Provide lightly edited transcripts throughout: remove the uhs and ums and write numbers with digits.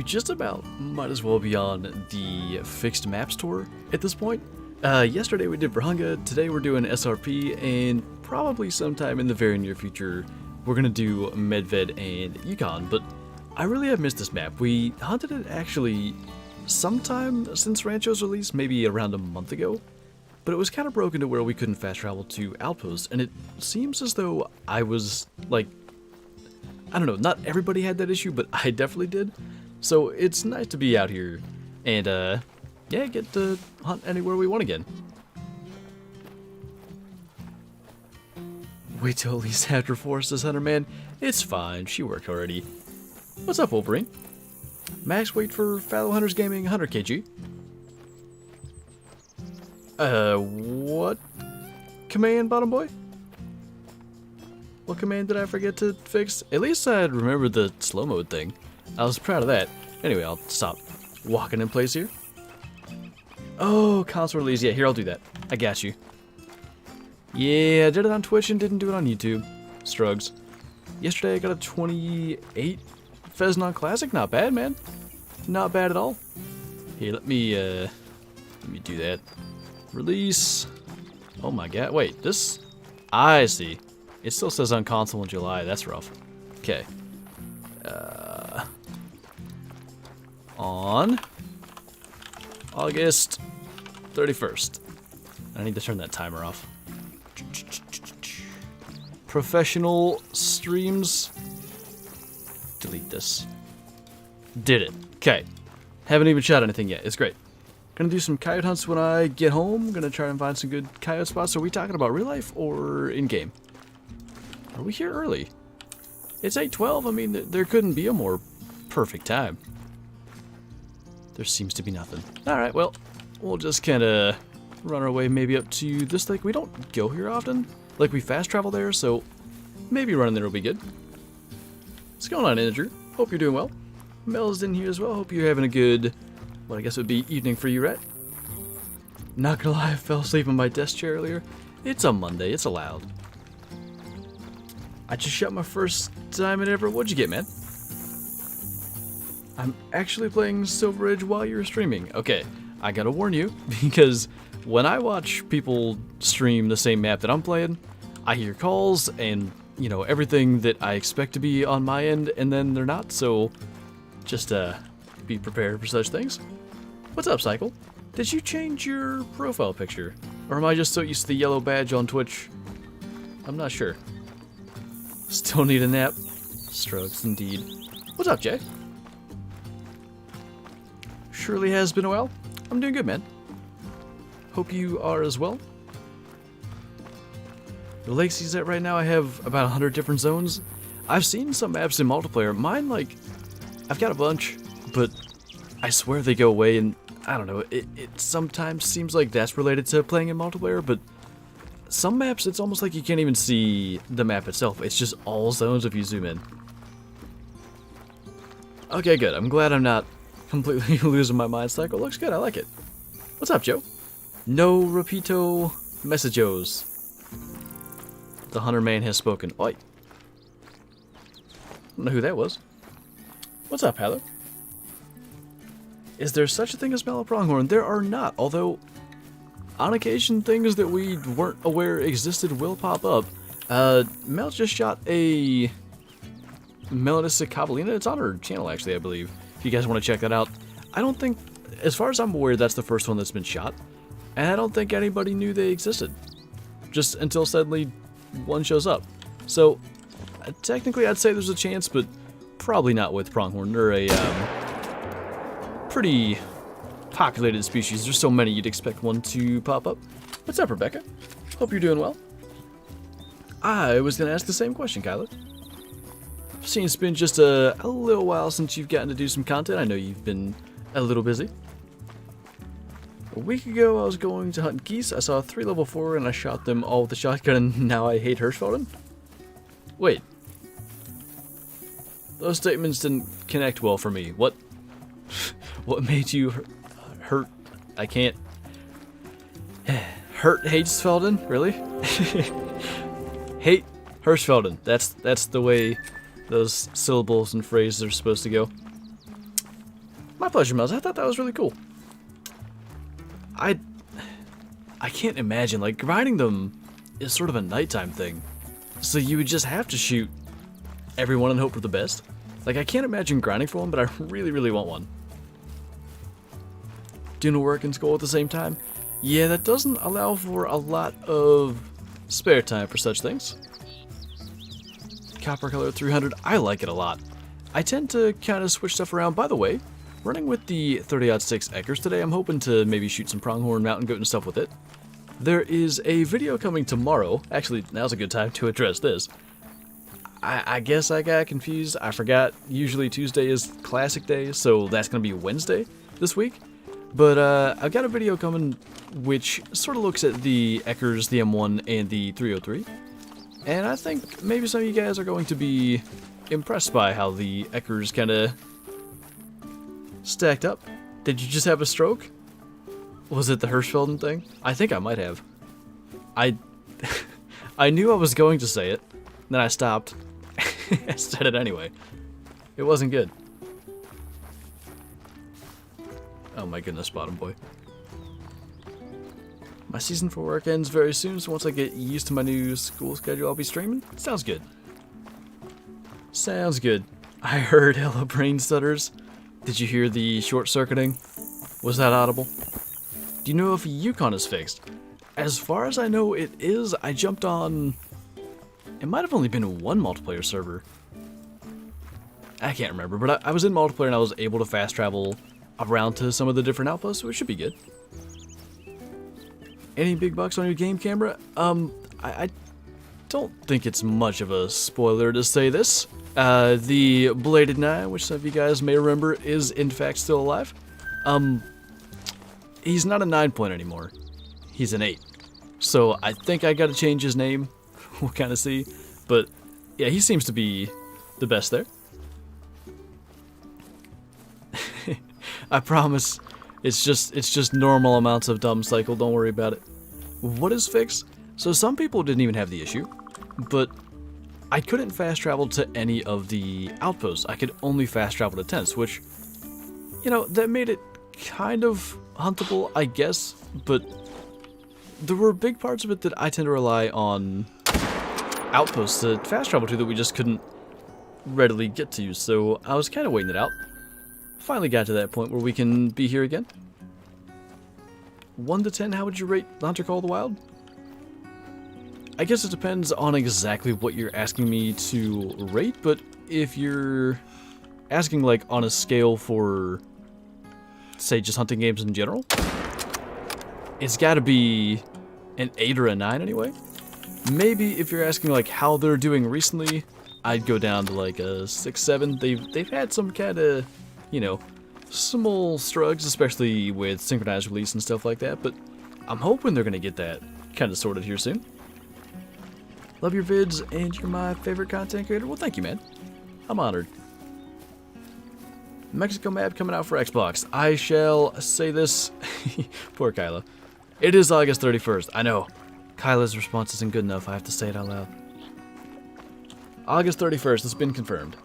we just about might as well be on the fixed maps tour at this point. Yesterday we did Brahunga, today we're doing SRP, and probably sometime in the very near future we're gonna do Medved and Yukon, but I really have missed this map. We hunted it actually sometime since Rancho's release, maybe around a month ago, but it was kind of broken to where we couldn't fast travel to Outposts, and it seems as though I was, like, I don't know, not everybody had that issue, but I definitely did. So it's nice to be out here and, yeah, get to hunt anywhere we want again. Wait till at least after Forrest's Hunter, man. It's fine, she worked already. What's up, Wolverine? Max, wait for Fallow Hunters Gaming 100 kg. What command, Bottom Boy? What command did I forget to fix? At least I'd remember the slow mode thing. I was proud of that. Anyway, I'll stop walking in place here. Oh, console release. Yeah, here, I'll do that. I got you. Yeah, I did it on Twitch and didn't do it on YouTube. Strugs. Yesterday I got a 28 Feznon Classic. Not bad, man. Not bad at all. Here, let me do that. Release. Oh my god. Wait, this... I see. It still says on console in July. That's rough. Okay. On August 31st. I need to turn that timer off. Professional streams. Delete this. Did it. Okay. Haven't even shot anything yet. It's great. Gonna do some coyote hunts when I get home. Gonna try and find some good coyote spots. Are we talking about real life or in-game? Are we here early? It's 8:12. I mean, there couldn't be a more perfect time. There seems to be nothing. Alright, well, we'll just kinda run our way maybe up to this lake. We don't go here often. Like, we fast travel there, so maybe running there will be good. What's going on, Integer? Hope you're doing well. Mel's in here as well. Hope you're having a good, what I guess would be evening for you, right? Not gonna lie, I fell asleep in my desk chair earlier. It's a Monday, it's allowed. I just shot my first diamond ever. What'd you get, man? I'm actually playing Silver Edge while you're streaming. Okay, I gotta warn you, because when I watch people stream the same map that I'm playing, I hear calls and, you know, everything that I expect to be on my end, and then they're not, so just be prepared for such things. What's up, Cycle? Did you change your profile picture? Or am I just so used to the yellow badge on Twitch? I'm not sure. Still need a nap. Strokes, indeed. What's up, Jay? Surely has been a while. I'm doing good, man. Hope you are as well. The lake he's at right now, I have about 100 different zones. I've seen some maps in multiplayer. Mine, like, I've got a bunch, but I swear they go away, and I don't know, it sometimes seems like that's related to playing in multiplayer, but some maps, it's almost like you can't even see the map itself. It's just all zones if you zoom in. Okay, good. I'm glad I'm not completely losing my mind cycle. Looks good. I like it. What's up, Joe? No repito messagos. The hunter man has spoken. Oi. I don't know who that was. What's up, Heather? Is there such a thing as mellow pronghorn? There are not, although on occasion things that we weren't aware existed will pop up. Mel just shot a Melanistic Cavallina. It's on her channel, actually, I believe. If you guys want to check that out. I don't think, as far as I'm aware, that's the first one that's been shot. And I don't think anybody knew they existed. Just until suddenly one shows up. So, technically I'd say there's a chance, but probably not with pronghorn. They're a pretty populated species. There's so many you'd expect one to pop up. What's up, Rebecca? Hope you're doing well. I was going to ask the same question, Kyler. I've seen it's been just a little while since you've gotten to do some content. I know you've been a little busy. A week ago, I was going to hunt geese. I saw 3 level 4 and I shot them all with a shotgun, and now I hate Hirschfelden? Wait. Those statements didn't connect well for me. What made you hurt? I can't. Hurt Hirschfelden? Really? Hate Hirschfelden. That's the way those syllables and phrases are supposed to go. pleasure, Melze. I thought that was really cool. I can't imagine, like, grinding them is sort of a nighttime thing. So you would just have to shoot everyone and hope for the best. Like, I can't imagine grinding for one, but I really, really want one. Doing work and school at the same time? Yeah, that doesn't allow for a lot of spare time for such things. Copper color 300, I like it a lot. I tend to kind of switch stuff around. By the way, running with the 30-06 Eckers today, I'm hoping to maybe shoot some pronghorn, mountain goat, and stuff with it. There is a video coming tomorrow. Actually, now's a good time to address this. I guess I got confused. I forgot. Usually Tuesday is classic day, so that's going to be Wednesday this week. But I've got a video coming which sort of looks at the Eckers, the M1, and the 303. And I think maybe some of you guys are going to be impressed by how the Eckers kind of stacked up. Did you just have a stroke? Was it the Hirschfelden thing? I think I might have. I knew I was going to say it, then I stopped. I said it anyway. It wasn't good. Oh my goodness, bottom boy. My season for work ends very soon, so once I get used to my new school schedule, I'll be streaming. Sounds good. Sounds good. I heard hello brain stutters. Did you hear the short-circuiting? Was that audible? Do you know if Yukon is fixed? As far as I know, it is. I jumped on... It might have only been one multiplayer server. I can't remember, but I was in multiplayer and I was able to fast travel around to some of the different outposts, so it should be good. Any big bucks on your game camera? I don't think it's much of a spoiler to say this. The Bladed 9, which some of you guys may remember, is in fact still alive. He's not a 9 point anymore. He's an 8. So I think I gotta change his name. We'll kind of see. But yeah, he seems to be the best there. I promise. It's just normal amounts of dumb cycle. Don't worry about it. What is fixed? So some people didn't even have the issue, but I couldn't fast travel to any of the outposts. I could only fast travel to tents, which, you know, that made it kind of huntable, I guess, but there were big parts of it that I tend to rely on outposts to fast travel to that we just couldn't readily get to, so I was kind of waiting it out. Finally got to that point where we can be here again. 1 to 10, how would you rate Hunter Call of the Wild? I guess it depends on exactly what you're asking me to rate, but if you're asking like on a scale for, say, just hunting games in general, it's got to be an 8 or a 9 anyway. Maybe if you're asking like how they're doing recently, I'd go down to like a 6, 7. They've had some kind of, you know, small struggles, especially with synchronized release and stuff like that, but I'm hoping they're gonna get that kind of sorted here soon. Love your vids, and you're my favorite content creator. Well, thank you, man. I'm honored. Mexico map coming out for Xbox. I shall say this. Poor Kyla. It is August 31st. I know. Kyla's response isn't good enough. I have to say it out loud. August 31st. It's been confirmed.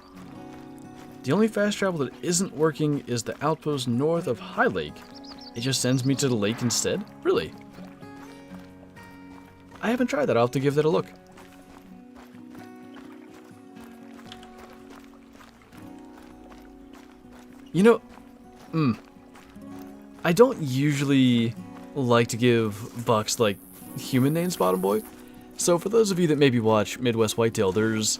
The only fast travel that isn't working is the outpost north of High Lake. It just sends me to the lake instead? Really? I haven't tried that. I'll have to give that a look. You know, I don't usually like to give bucks like human names, bottom boy. So for those of you that maybe watch Midwest Whitetail, there's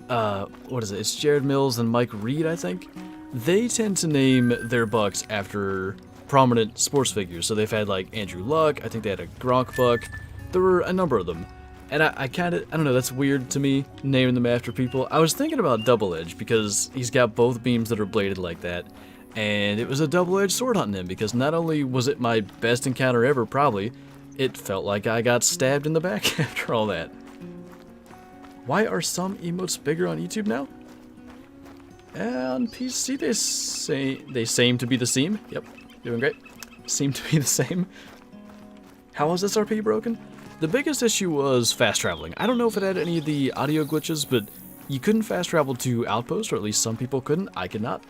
what is it? It's Jared Mills and Mike Reed, I think. They tend to name their bucks after prominent sports figures. So they've had like Andrew Luck. I think they had a Gronk buck. There were a number of them. And I don't know, that's weird to me, naming them after people. I was thinking about Double Edge because he's got both beams that are bladed like that. And it was a double-edged sword hunting him because not only was it my best encounter ever, probably, it felt like I got stabbed in the back after all that. Why are some emotes bigger on YouTube now? On PC, they seem to be the same. Yep, doing great. Seem to be the same. How was SRP broken? The biggest issue was fast traveling. I don't know if it had any of the audio glitches, but you couldn't fast travel to outposts, or at least some people couldn't. I could not.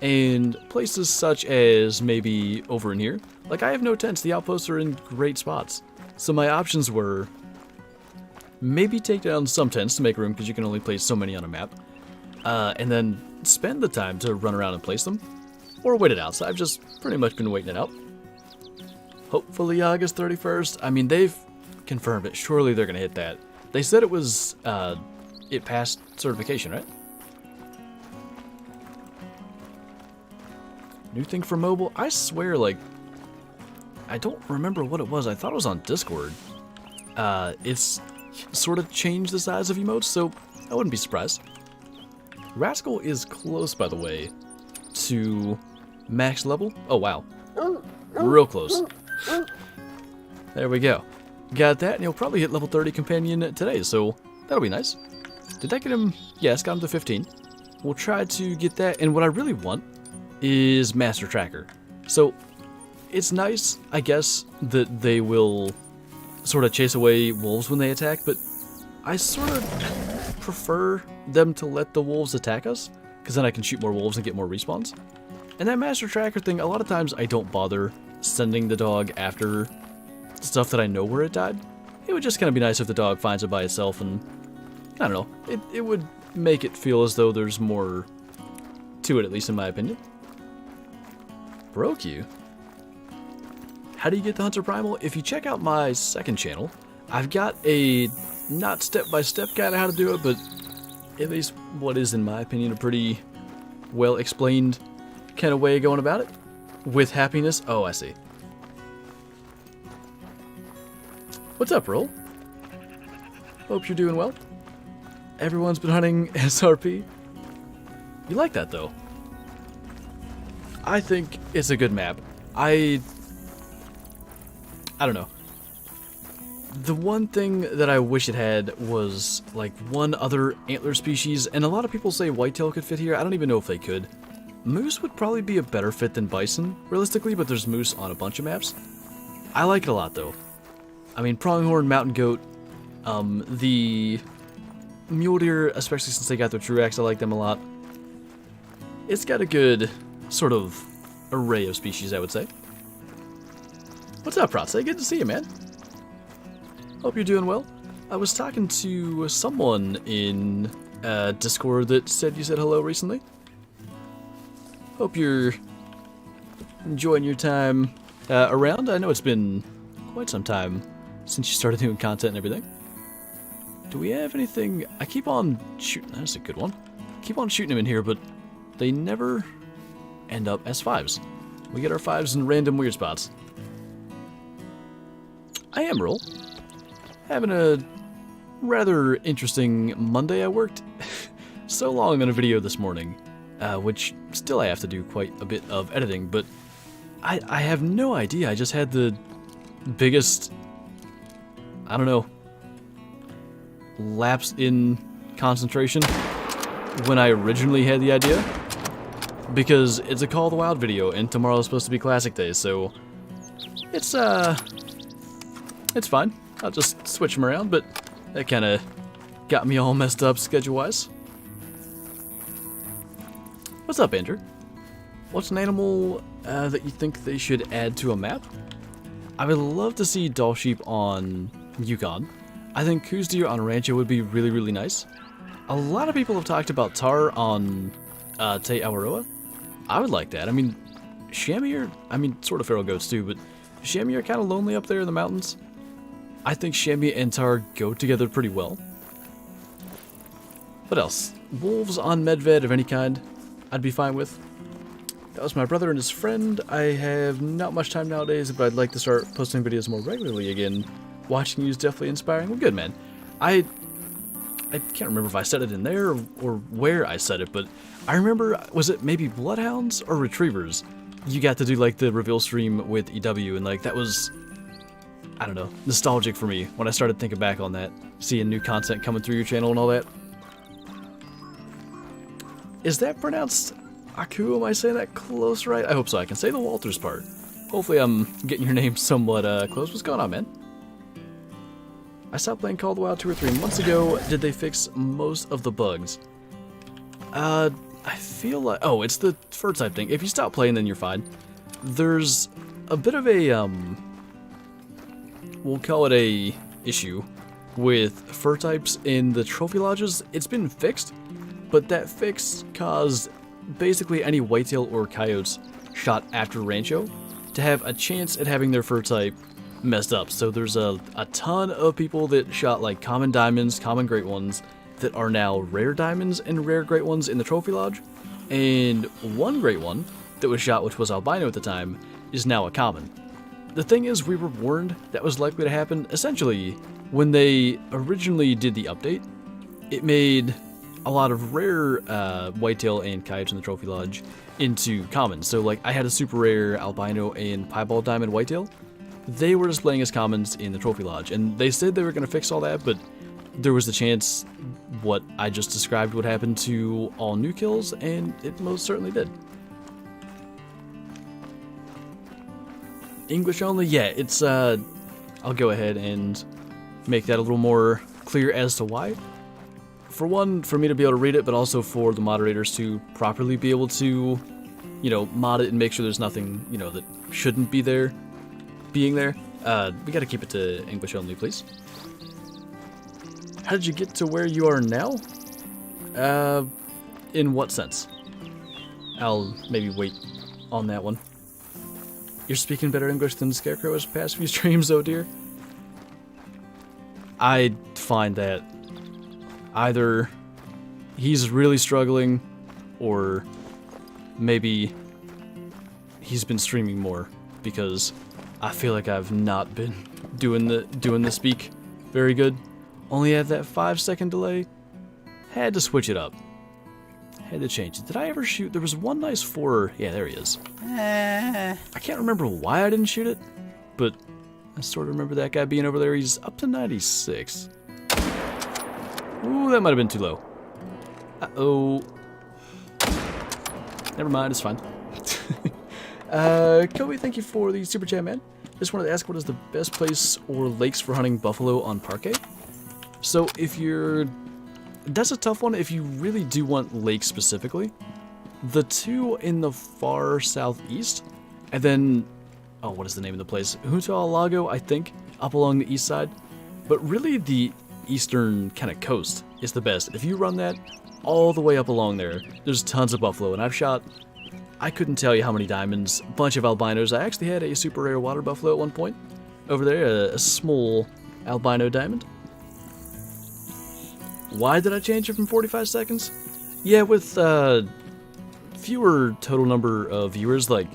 And places such as maybe over in here. Like, I have no tents. The outposts are in great spots. So my options were maybe take down some tents to make room because you can only place so many on a map. And then spend the time to run around and place them. Or wait it out. So I've just pretty much been waiting it out. Hopefully August 31st. I mean, they've confirmed it. Surely they're going to hit that. They said it was, it passed certification, right? New thing for mobile? I swear, like, I don't remember what it was. I thought it was on Discord. It's sort of changed the size of emotes, so I wouldn't be surprised. Rascal is close, by the way, to max level. Oh, wow. Real close. There we go. Got that, and he'll probably hit level 30 companion today, so that'll be nice. Did that get him? Yes, got him to 15. We'll try to get that, and what I really want is Master Tracker. So, it's nice, I guess, that they will sort of chase away wolves when they attack, but I sort of prefer them to let the wolves attack us, because then I can shoot more wolves and get more respawns. And that Master Tracker thing, a lot of times I don't bother sending the dog after stuff that I know where it died. It would just kind of be nice if the dog finds it by itself, and I don't know, it would make it feel as though there's more to it, at least in my opinion. Broke you? How do you get the Hunter Primal? If you check out my second channel, I've got a not step-by-step guide on how to do it, but at least what is, in my opinion, a pretty well-explained kind of way of going about it. With happiness. Oh, I see. What's up, Roll? Hope you're doing well. Everyone's been hunting SRP. You like that, though? I think it's a good map. I don't know. The one thing that I wish it had was, like, one other antler species, and a lot of people say whitetail could fit here. I don't even know if they could. Moose would probably be a better fit than bison, realistically, but there's moose on a bunch of maps. I like it a lot, though. I mean, pronghorn, mountain goat, the mule deer, especially since they got their true axe, I like them a lot. It's got a good sort of array of species, I would say. What's up, Protse? Good to see you, man. Hope you're doing well. I was talking to someone in Discord that said you said hello recently. Hope you're enjoying your time around. I know it's been quite some time since you started doing content and everything. Do we have anything? I keep on shooting. That's a good one. Keep on shooting them in here, but they never end up as 5s. We get our 5s in random weird spots. I am Roll. Having a rather interesting Monday. I worked so long on a video this morning, which still I have to do quite a bit of editing, but I have no idea. I just had the biggest, I don't know, lapse in concentration when I originally had the idea, because it's a Call of the Wild video and tomorrow is supposed to be Classic Day, so it's fine. I'll just switch them around, but that kind of got me all messed up schedule-wise. What's up, Andrew? What's an animal that you think they should add to a map? I would love to see doll sheep on Yukon. I think coos deer on Rancho would be really, really nice. A lot of people have talked about tar on Te Awaroa. I would like that. I mean, chamois, I mean, sort of feral goats too, but chamois are kind of lonely up there in the mountains. I think chamois and tar go together pretty well. What else? Wolves on Medved of any kind, I'd be fine with. That was my brother and his friend. I have not much time nowadays, but I'd like to start posting videos more regularly again. Watching you is definitely inspiring. Well, good, man. I can't remember if I said it in there or where I said it, but I remember, was it maybe Bloodhounds or Retrievers? You got to do, like, the reveal stream with EW, and, like, that was, I don't know, nostalgic for me when I started thinking back on that, seeing new content coming through your channel and all that. Is that pronounced Aku? Am I saying that close right? I hope so. I can say the Walters part. Hopefully I'm getting your name somewhat close. What's going on, man? I stopped playing Call of the Wild 2 or 3 months ago. Did they fix most of the bugs? I I feel like... Oh, it's the fur type thing. If you stop playing, then you're fine. There's a bit of a, we'll call it a issue with fur types in the trophy lodges. It's been fixed, but that fix caused basically any whitetail or coyotes shot after Rancho to have a chance at having their fur type messed up. So there's a ton of people that shot like common diamonds, common great ones, that are now rare diamonds and rare great ones in the trophy lodge, and one great one that was shot, which was albino at the time, is now a common. The thing is, we were warned that was likely to happen. Essentially, when they originally did the update, it made a lot of rare whitetail and coyotes in the trophy lodge into commons. So like I had a super rare albino and piebald diamond whitetail. They were displaying as commons in the trophy lodge, and they said they were going to fix all that, but there was the chance what I just described would happen to all new kills, and it most certainly did. English only? Yeah, it's, I'll go ahead and make that a little more clear as to why. For one, for me to be able to read it, but also for the moderators to properly be able to, you know, mod it and make sure there's nothing, you know, that shouldn't be there, being there. We gotta keep it to English only, please. How did you get to where you are now? In what sense? I'll maybe wait on that one. You're speaking better English than Scarecrow's past few streams, oh dear. I find that either he's really struggling, or maybe he's been streaming more, because I feel like I've not been doing the speak very good. Only had that 5-second delay. Had to switch it up. Had to change it. Did I ever shoot? There was one nice 4. Yeah, there he is. I can't remember why I didn't shoot it, but I sort of remember that guy being over there. He's up to 96. Ooh, that might have been too low. Uh-oh. Never mind, it's fine. Kobe, thank you for the super chat, man. Just wanted to ask, what is the best place or lakes for hunting buffalo on Parquet? So if you're... That's a tough one if you really do want lakes specifically. The two in the far southeast, and then... Oh, what is the name of the place? Hutal Lago, I think, up along the east side. But really the eastern kind of coast is the best. If you run that all the way up along there, there's tons of buffalo, and I've shot... I couldn't tell you how many diamonds, a bunch of albinos. I actually had a super rare water buffalo at one point. Over there, a small albino diamond. Why did I change it from 45 seconds? Yeah, with fewer total number of viewers, like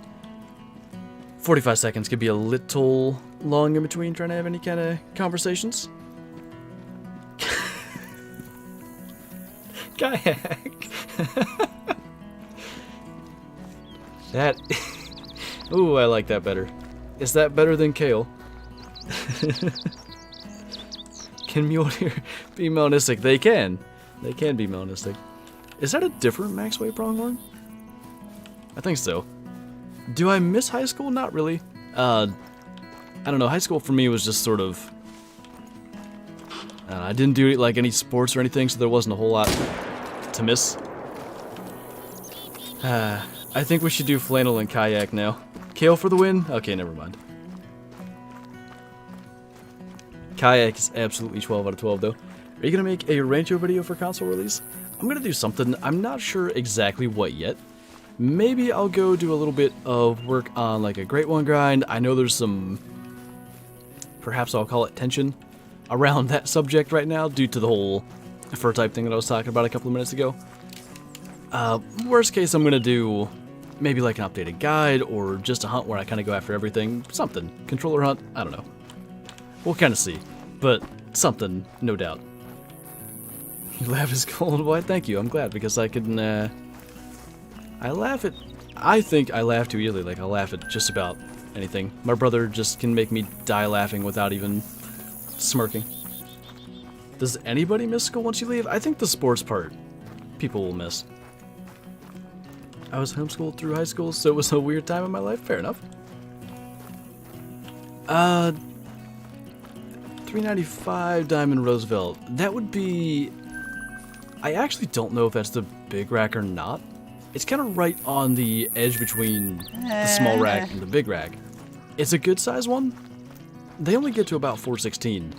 45 seconds could be a little long in between trying to have any kind of conversations. Kayak. That... Ooh, I like that better. Is that better than kale? Can mule deer be melanistic? They can. They can be melanistic. Is that a different Maxwell pronghorn? I think so. Do I miss high school? Not really. I don't know. High school for me was just sort of... I didn't do like any sports or anything, so there wasn't a whole lot to miss. I think we should do flannel and kayak now. Kale for the win? Okay, never mind. Kayak is absolutely 12 out of 12, though. Are you going to make a Rancho video for console release? I'm going to do something. I'm not sure exactly what yet. Maybe I'll go do a little bit of work on like a Great One grind. I know there's some, perhaps I'll call it tension, around that subject right now due to the whole fur type thing that I was talking about a couple of minutes ago. Worst case, I'm going to do maybe like an updated guide or just a hunt where I kind of go after everything. Something. Controller hunt? I don't know. We'll kind of see. But something, no doubt. You laugh is cold. Why, thank you. I'm glad because I can, I laugh at... I think I laugh too easily. Like, I'll laugh at just about anything. My brother just can make me die laughing without even smirking. Does anybody miss school once you leave? I think the sports part people will miss. I was homeschooled through high school, so it was a weird time in my life. Fair enough. 395 Diamond Roosevelt. That would be... I actually don't know if that's the big rack or not. It's kind of right on the edge between the small rack and the big rack. It's a good size one. They only get to about 416.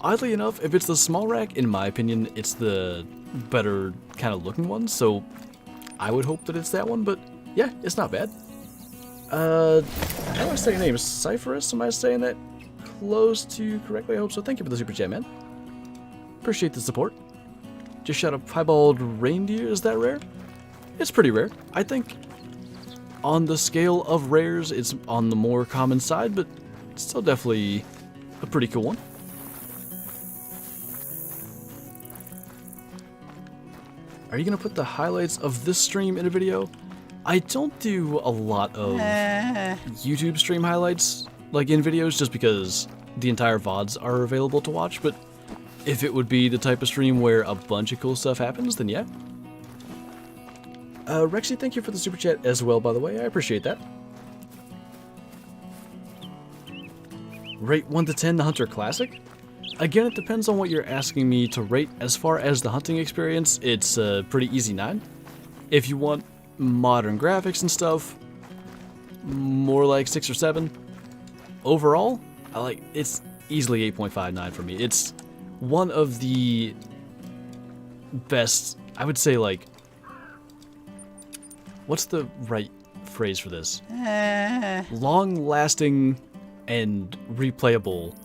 Oddly enough, if it's the small rack, in my opinion, it's the better kind of looking one, so I would hope that it's that one, but yeah, it's not bad. How do I say your name? Cypherus? Am I saying that close to correctly? I hope so. Thank you for the super chat, man. Appreciate the support. Just shot a piebald reindeer. Is that rare? It's pretty rare. I think on the scale of rares, it's on the more common side, but it's still definitely a pretty cool one. Are you going to put the highlights of this stream in a video? I don't do a lot of YouTube stream highlights, like in videos, just because the entire VODs are available to watch, but if it would be the type of stream where a bunch of cool stuff happens, then yeah. Rexy, thank you for the super chat as well, by the way. I appreciate that. Rate 1 to 10 the Hunter Classic? Again, it depends on what you're asking me to rate. As far as the hunting experience, it's a pretty easy 9. If you want modern graphics and stuff, more like 6 or 7. Overall, it's easily 8.59 for me. It's one of the best, I would say, like, what's the right phrase for this? Long-lasting and replayable,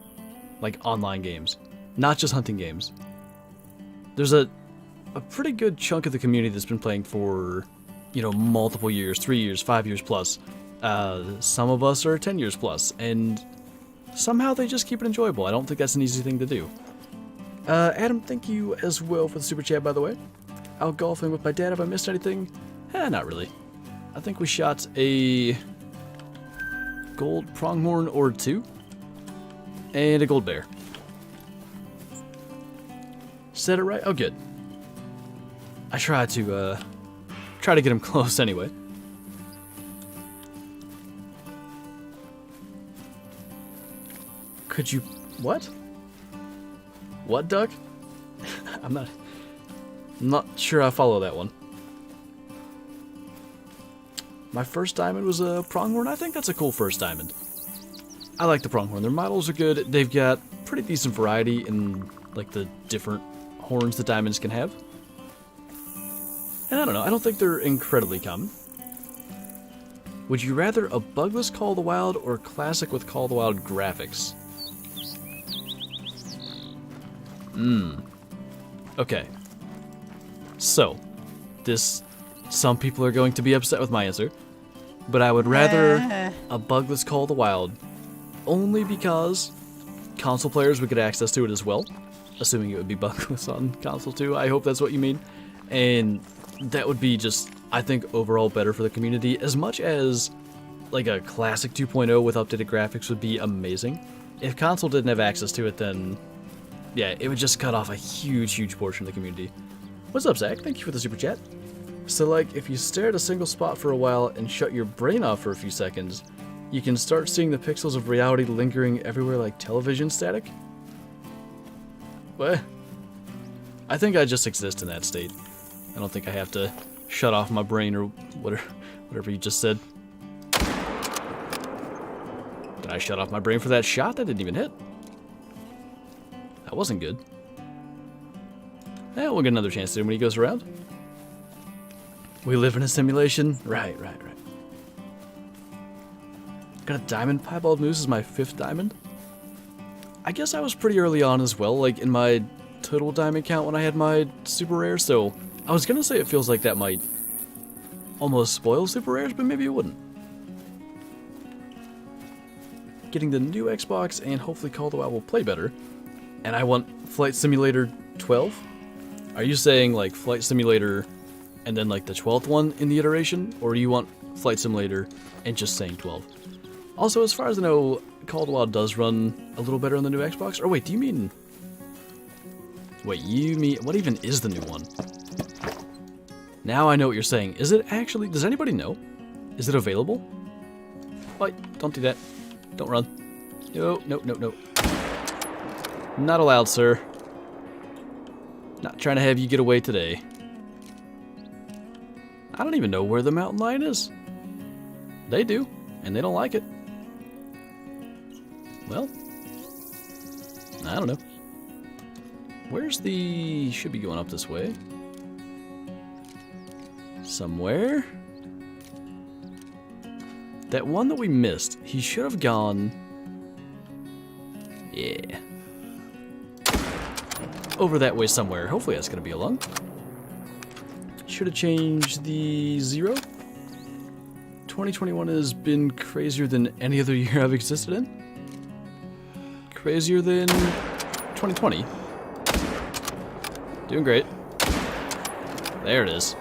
like, online games. Not just hunting games. There's a pretty good chunk of the community that's been playing for, you know, multiple years, 3 years, 5 years plus. Some of us are 10 years plus, and somehow they just keep it enjoyable. I don't think that's an easy thing to do. Adam, thank you as well for the super chat, by the way. Out golfing with my dad. Have I missed anything? Not really. I think we shot a gold pronghorn or 2, and a gold bear. Said it right? Oh, good. I try to get him close anyway. Could you... What? What, Duck? I'm not sure I follow that one. My first diamond was a pronghorn. I think that's a cool first diamond. I like the pronghorn. Their models are good. They've got pretty decent variety in, like, the different horns that diamonds can have. And I don't know, I don't think they're incredibly common. Would you rather a bugless Call of the Wild or classic with Call of the Wild graphics? Okay. So, some people are going to be upset with my answer, but I would rather a bugless Call of the Wild, only because console players would get access to it as well, assuming it would be bugless on console too. I hope that's what you mean. And that would be just, I think, overall better for the community, as much as like a classic 2.0 with updated graphics would be amazing. If console didn't have access to it, then yeah, it would just cut off a huge portion of the community. What's up, Zach? Thank you for the super chat. So, like, if you stare at a single spot for a while and shut your brain off for a few seconds, you can start seeing the pixels of reality lingering everywhere like television static? What? I think I just exist in that state. I don't think I have to shut off my brain or whatever you just said. Did I shut off my brain for that shot? That didn't even hit. That wasn't good. We'll get another chance to when he goes around. We live in a simulation? Right. Got a diamond. Piebald Moose is my 5th diamond. I guess I was pretty early on as well, like in my total diamond count when I had my super rare, so I was gonna say it feels like that might almost spoil super rares, but maybe it wouldn't. Getting the new Xbox and hopefully Call of the Wild will play better. And I want Flight Simulator 12? Are you saying like Flight Simulator and then like the 12th one in the iteration? Or do you want Flight Simulator and just saying 12? Also, as far as I know, Call of the Wild does run a little better on the new Xbox. Or wait, do you mean... Wait, you mean... What even is the new one? Now I know what you're saying. Is it actually... Does anybody know? Is it available? Wait, don't do that. Don't run. No. Not allowed, sir. Not trying to have you get away today. I don't even know where the mountain lion is. They do, and they don't like it. Well, I don't know. Where's the... should be going up this way. Somewhere. That one that we missed, he should have gone... yeah. Over that way somewhere. Hopefully that's going to be along. Should have changed the 0. 2021 has been crazier than any other year I've existed in. Crazier than 2020. Doing great. There it is.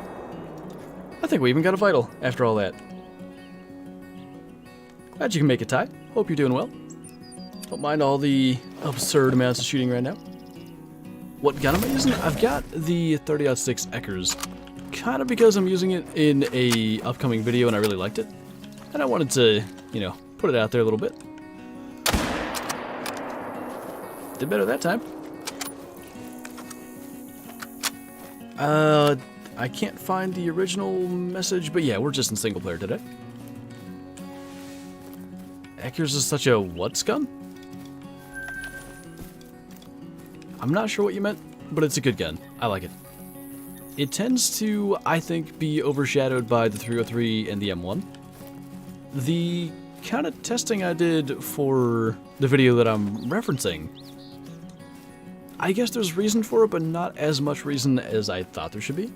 I think we even got a vital after all that. Glad you can make it, Ty. Hope you're doing well. Don't mind all the absurd amounts of shooting right now. What gun am I using? I've got the 30-06 Eckers. Kind of because I'm using it in a upcoming video and I really liked it. And I wanted to, you know, put it out there a little bit. Did better that time. I can't find the original message, but yeah, we're just in single player today. Eckers is such a what's gun? I'm not sure what you meant, but it's a good gun. I like it. It tends to, I think, be overshadowed by the 303 and the M1. The kind of testing I did for the video that I'm referencing, I guess there's reason for it, but not as much reason as I thought there should be.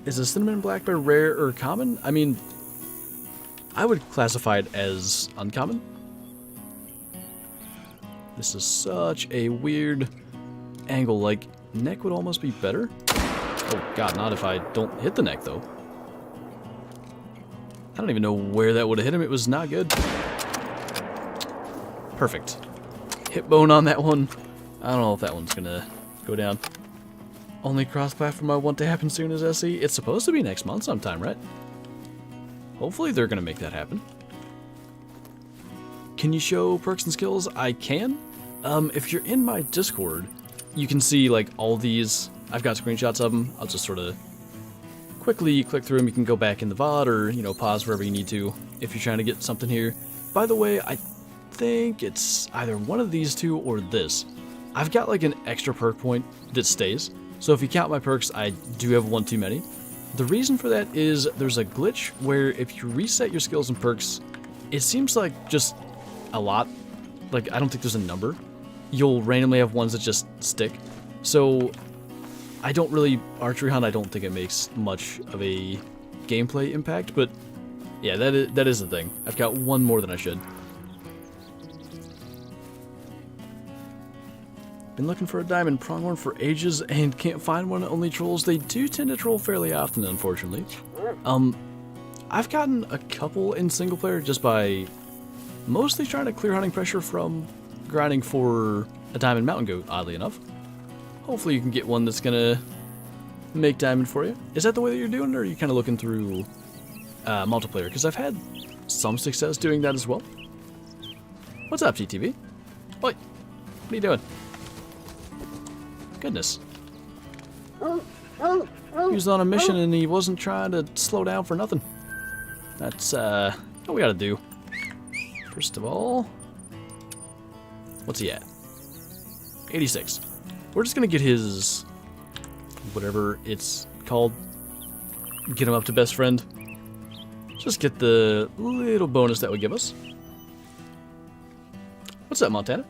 Is a cinnamon blackberry rare or common? I mean, I would classify it as uncommon. This is such a weird angle, like, neck would almost be better. Oh god, not if I don't hit the neck, though. I don't even know where that would have hit him. It was not good. Perfect. Hip bone on that one. I don't know if that one's gonna go down. Only cross-platform I want to happen soon is SE. It's supposed to be next month sometime, right? Hopefully they're gonna make that happen. Can you show perks and skills? I can. If you're in my Discord, you can see, like, all these. I've got screenshots of them. I'll just sort of quickly click through them. You can go back in the VOD or, you know, pause wherever you need to if you're trying to get something here. By the way, I think it's either one of these two or this. I've got, like, an extra perk point that stays. So if you count my perks, I do have one too many. The reason for that is there's a glitch where if you reset your skills and perks, it seems like just a lot. Like, I don't think there's a number. You'll randomly have ones that just stick. So I don't really archery hunt. I don't think it makes much of a gameplay impact, but yeah, that is the thing. I've got one more than I should. Been looking for a diamond pronghorn for ages and can't find one. Only trolls. They do tend to troll fairly often, unfortunately. I've gotten a couple in single player just by mostly trying to clear hunting pressure from grinding for a diamond mountain goat, oddly enough. Hopefully you can get one that's gonna make diamond for you. Is that the way that you're doing it, or are you kind of looking through multiplayer? Because I've had some success doing that as well. What's up, TTV? Oi, what are you doing? Goodness. He was on a mission and he wasn't trying to slow down for nothing. That's what we gotta do. First of all, what's he at? 86. We're just gonna get his, whatever it's called, get him up to best friend. Just get the little bonus that would give us. What's up, Montana?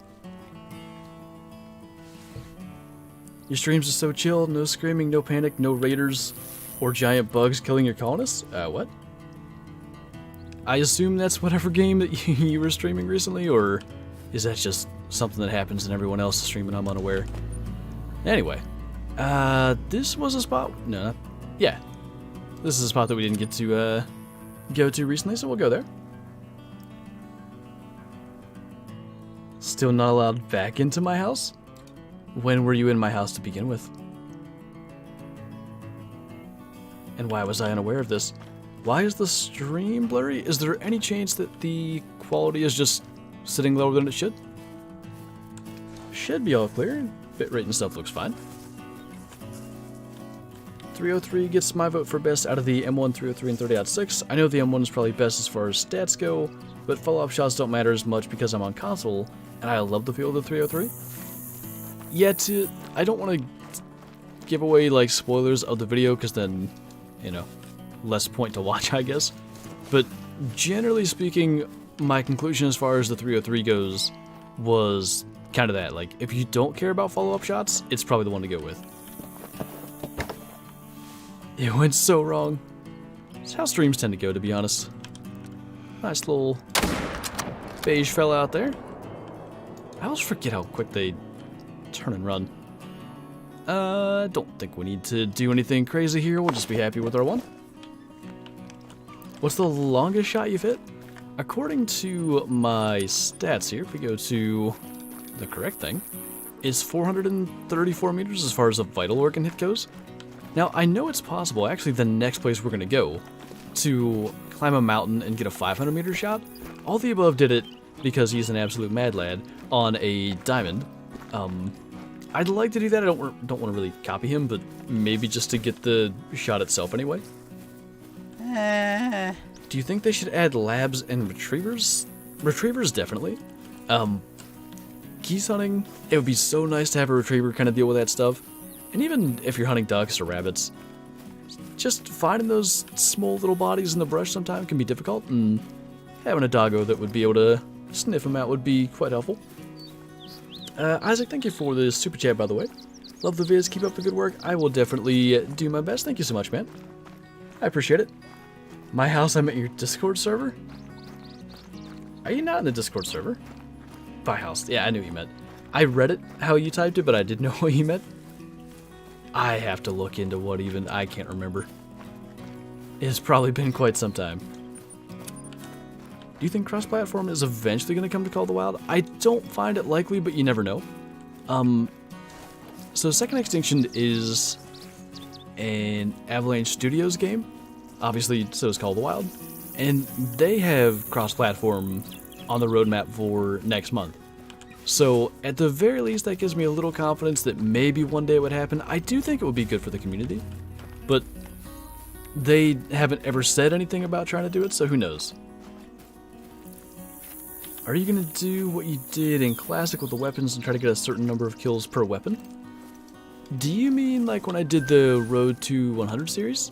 Your streams are so chill, no screaming, no panic, no raiders or giant bugs killing your colonists? What? I assume that's whatever game that you were streaming recently, or is that just something that happens and everyone else is streaming I'm unaware? Anyway, this was a spot, no, yeah, this is a spot that we didn't get to go to recently, so we'll go there. Still not allowed back into my house? When were you in my house to begin with? And why was I unaware of this? Why is the stream blurry? Is there any chance that the quality is just sitting lower than it should? Should be all clear. Bitrate and stuff looks fine. 303 gets my vote for best out of the M1, 303, and 30.6. I know the M1 is probably best as far as stats go, but follow-up shots don't matter as much because I'm on console, and I love the feel of the 303. Yet, I don't want to give away, like, spoilers of the video, because then, you know, less point to watch, I guess. But generally speaking, my conclusion as far as the 303 goes was kind of that. Like, if you don't care about follow-up shots, it's probably the one to go with. It went so wrong. It's how streams tend to go, to be honest. Nice little beige fella out there. I always forget how quick they turn and run. Don't think we need to do anything crazy here. We'll just be happy with our one. What's the longest shot you've hit? According to my stats here, if we go to the correct thing, is 434 meters as far as a vital organ hit goes. Now, I know it's possible, actually the next place we're going to go, to climb a mountain and get a 500 meter shot. All the above did it because he's an absolute mad lad on a diamond. I'd like to do that. I don't want to really copy him, but maybe just to get the shot itself anyway. Do you think they should add labs and retrievers? Retrievers, definitely. Geese hunting, it would be so nice to have a retriever kind of deal with that stuff. And even if you're hunting ducks or rabbits, just finding those small little bodies in the brush sometimes can be difficult, and having a doggo that would be able to sniff them out would be quite helpful. Isaac, thank you for the super chat, by the way. Love the vids, keep up the good work. I will definitely do my best. Thank you so much, man. I appreciate it. My house, I'm at your Discord server? Are you not in the Discord server? By house, yeah, I knew what you meant. I read it, how you typed it, but I didn't know what you meant. I have to look into what even, I can't remember. It's probably been quite some time. Do you think cross-platform is eventually going to come to Call of the Wild? I don't find it likely, but you never know. So Second Extinction is an Avalanche Studios game. Obviously, so is Call of the Wild. And they have cross-platform on the roadmap for next month. So, at the very least, that gives me a little confidence that maybe one day it would happen. I do think it would be good for the community, but they haven't ever said anything about trying to do it, so who knows. Are you going to do what you did in Classic with the weapons and try to get a certain number of kills per weapon? Do you mean like when I did the Road to 100 series?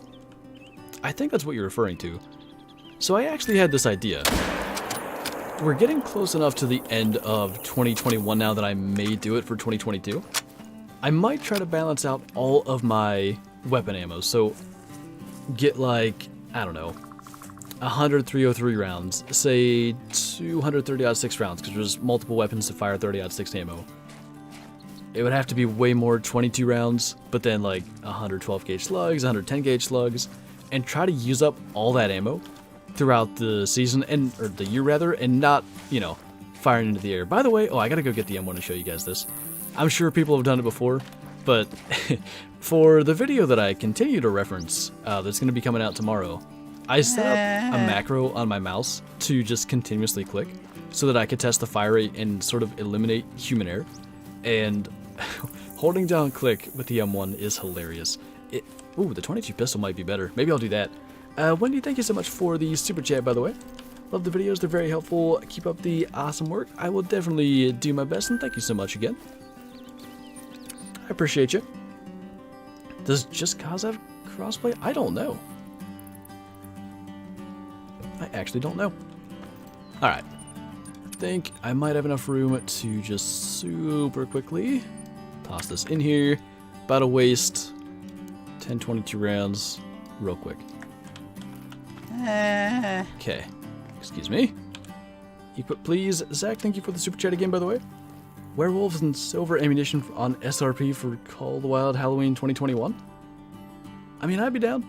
I think that's what you're referring to. So I actually had this idea. We're getting close enough to the end of 2021 now that I may do it for 2022. I might try to balance out all of my weapon ammo, so get like, I don't know, 100 303 rounds, say 230-6 rounds, because there's multiple weapons to fire 30-6 ammo. It would have to be way more 22 rounds, but then like 112 gauge slugs, 110 gauge slugs, and try to use up all that ammo throughout the season, or the year rather, and not, you know, firing into the air. By the way, I gotta go get the M1 and show you guys this. I'm sure people have done it before, but for the video that I continue to reference, that's gonna be coming out tomorrow, I set up a macro on my mouse to just continuously click, so that I could test the fire rate and sort of eliminate human error, and holding down click with the M1 is hilarious. Ooh, the 22 pistol might be better. Maybe I'll do that. Wendy, thank you so much for the super chat, by the way. Love the videos, they're very helpful. Keep up the awesome work. I will definitely do my best, and thank you so much again. I appreciate you. Does Just Cause have crossplay? I don't know. I actually don't know. Alright. I think I might have enough room to just super quickly toss this in here. About to waste 10-22 rounds real quick. Okay. Excuse me. Equip, please. Zach, thank you for the super chat again, by the way. Werewolves and silver ammunition on SRP for Call of the Wild Halloween 2021. I mean, I'd be down.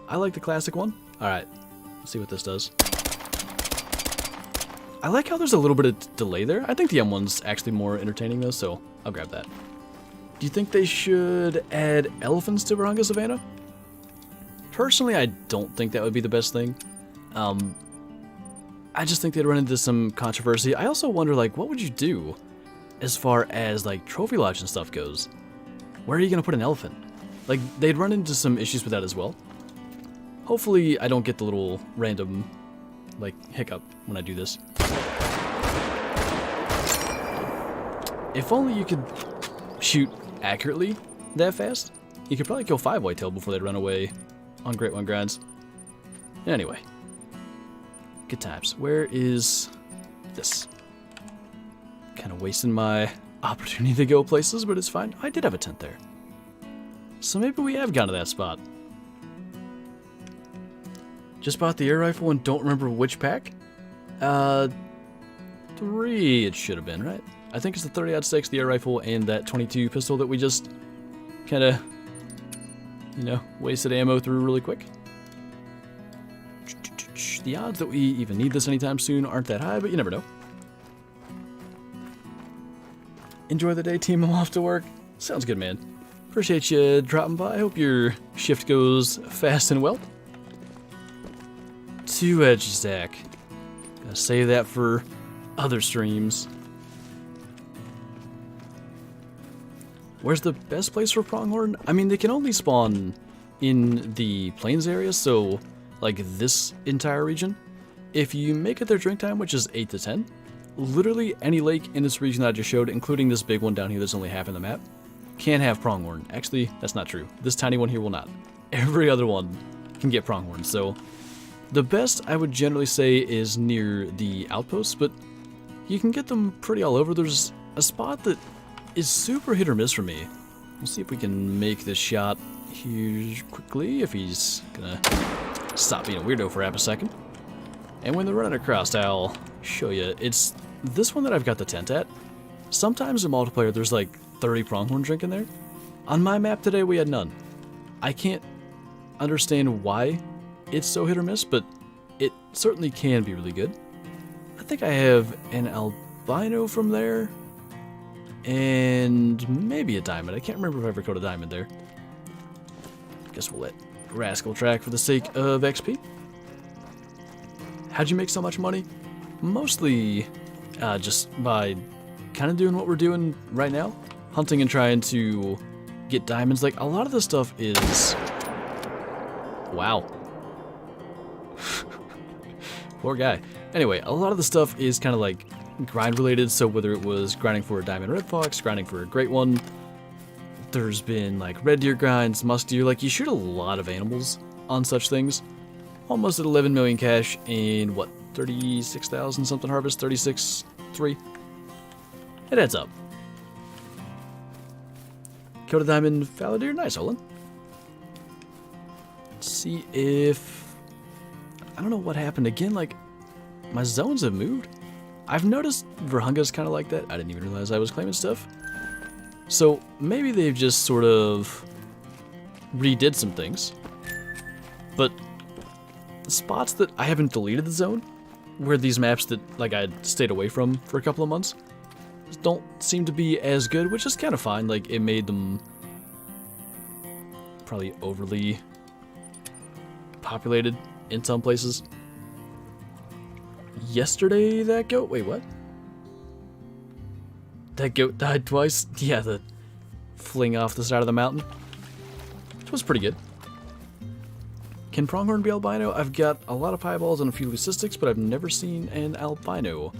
I like the classic one. Alright. Let's see what this does. I like how there's a little bit of delay there. I think the M1's actually more entertaining, though, so I'll grab that. Do you think they should add elephants to Barunga Savannah? Personally, I don't think that would be the best thing. I just think they'd run into some controversy. I also wonder, like, what would you do as far as, like, trophy lodge and stuff goes? Where are you going to put an elephant? Like, they'd run into some issues with that as well. Hopefully, I don't get the little random, like, hiccup when I do this. If only you could shoot accurately that fast, you could probably kill 5 whitetail before they'd run away on Great One grinds. Anyway. Good times. Where is this? Kind of wasting my opportunity to go places, but it's fine. I did have a tent there. So maybe we have gone to that spot. Just bought the air rifle and don't remember which pack? 3 it should have been, right? I think it's the 30-06, the air rifle, and that 22 pistol that we just kind of, you know, wasted ammo through really quick. The odds that we even need this anytime soon aren't that high, but you never know. Enjoy the day, team. I'm off to work. Sounds good, man. Appreciate you dropping by. I hope your shift goes fast and well. 2 edge, Zach. Gotta save that for other streams. Where's the best place for pronghorn? I mean, they can only spawn in the plains area, so like this entire region. If you make it their drink time, which is 8 to 10, literally any lake in this region that I just showed, including this big one down here that's only half in the map, can have pronghorn. Actually, that's not true. This tiny one here will not. Every other one can get pronghorn, so the best I would generally say is near the outposts, but you can get them pretty all over. There's a spot that is super hit or miss for me. We'll see if we can make this shot here quickly, if he's gonna stop being a weirdo for half a second. And when they're running across, I'll show you. It's this one that I've got the tent at. Sometimes in multiplayer, there's like 30 pronghorn drink in there. On my map today, we had none. I can't understand why it's so hit or miss, but it certainly can be really good. I think I have an albino from there, and maybe a diamond. I can't remember if I ever caught a diamond there. Guess we'll let Rascal track for the sake of XP. How'd you make so much money? Mostly just by kind of doing what we're doing right now. Hunting and trying to get diamonds. Like, a lot of this stuff is... Wow. Poor guy. Anyway, a lot of the stuff is kind of like grind related, so whether it was grinding for a diamond red fox, grinding for a great one, there's been like red deer grinds, musk deer, like you shoot a lot of animals on such things. Almost at 11 million cash and what, 36,000 something harvest, 36.3. It adds up. Killed a diamond fallow deer, nice, Olin. Let's see if... I don't know what happened again, like my zones have moved. I've noticed Virhunga's kind of like that. I didn't even realize I was claiming stuff. So maybe they've just sort of redid some things. But spots that I haven't deleted the zone, where these maps that like I stayed away from for a couple of months, don't seem to be as good, which is kind of fine. Like, it made them probably overly populated in some places. Yesterday, that goat... Wait, what? That goat died twice? Yeah, the fling off the side of the mountain. Which was pretty good. Can Pronghorn be albino? I've got a lot of pieballs and a few leucistics, but I've never seen an albino.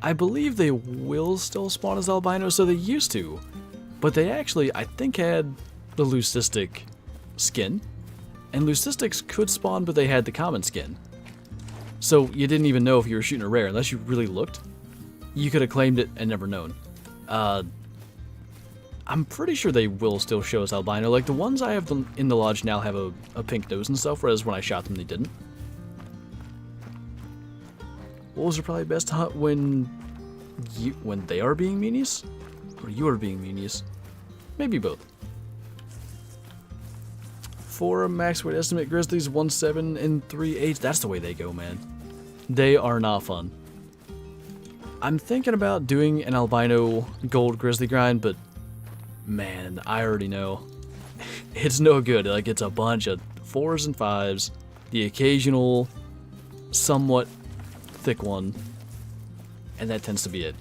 I believe they will still spawn as albino, so they used to. But they actually, I think, had the leucistic skin. And leucistics could spawn, but they had the common skin. So you didn't even know if you were shooting a rare, unless you really looked. You could have claimed it and never known. I'm pretty sure they will still show us albino. Like, the ones I have in the lodge now have a pink nose and stuff, whereas when I shot them, they didn't. Wolves are probably best to hunt when they are being meanies? Or you are being meanies? Maybe both. For a max weight estimate, grizzlies 1.7 and 3.8. That's the way they go, man. They are not fun. I'm thinking about doing an albino gold grizzly grind, but man, I already know. It's no good. Like, it's a bunch of 4s and 5s, the occasional somewhat thick one, and that tends to be it.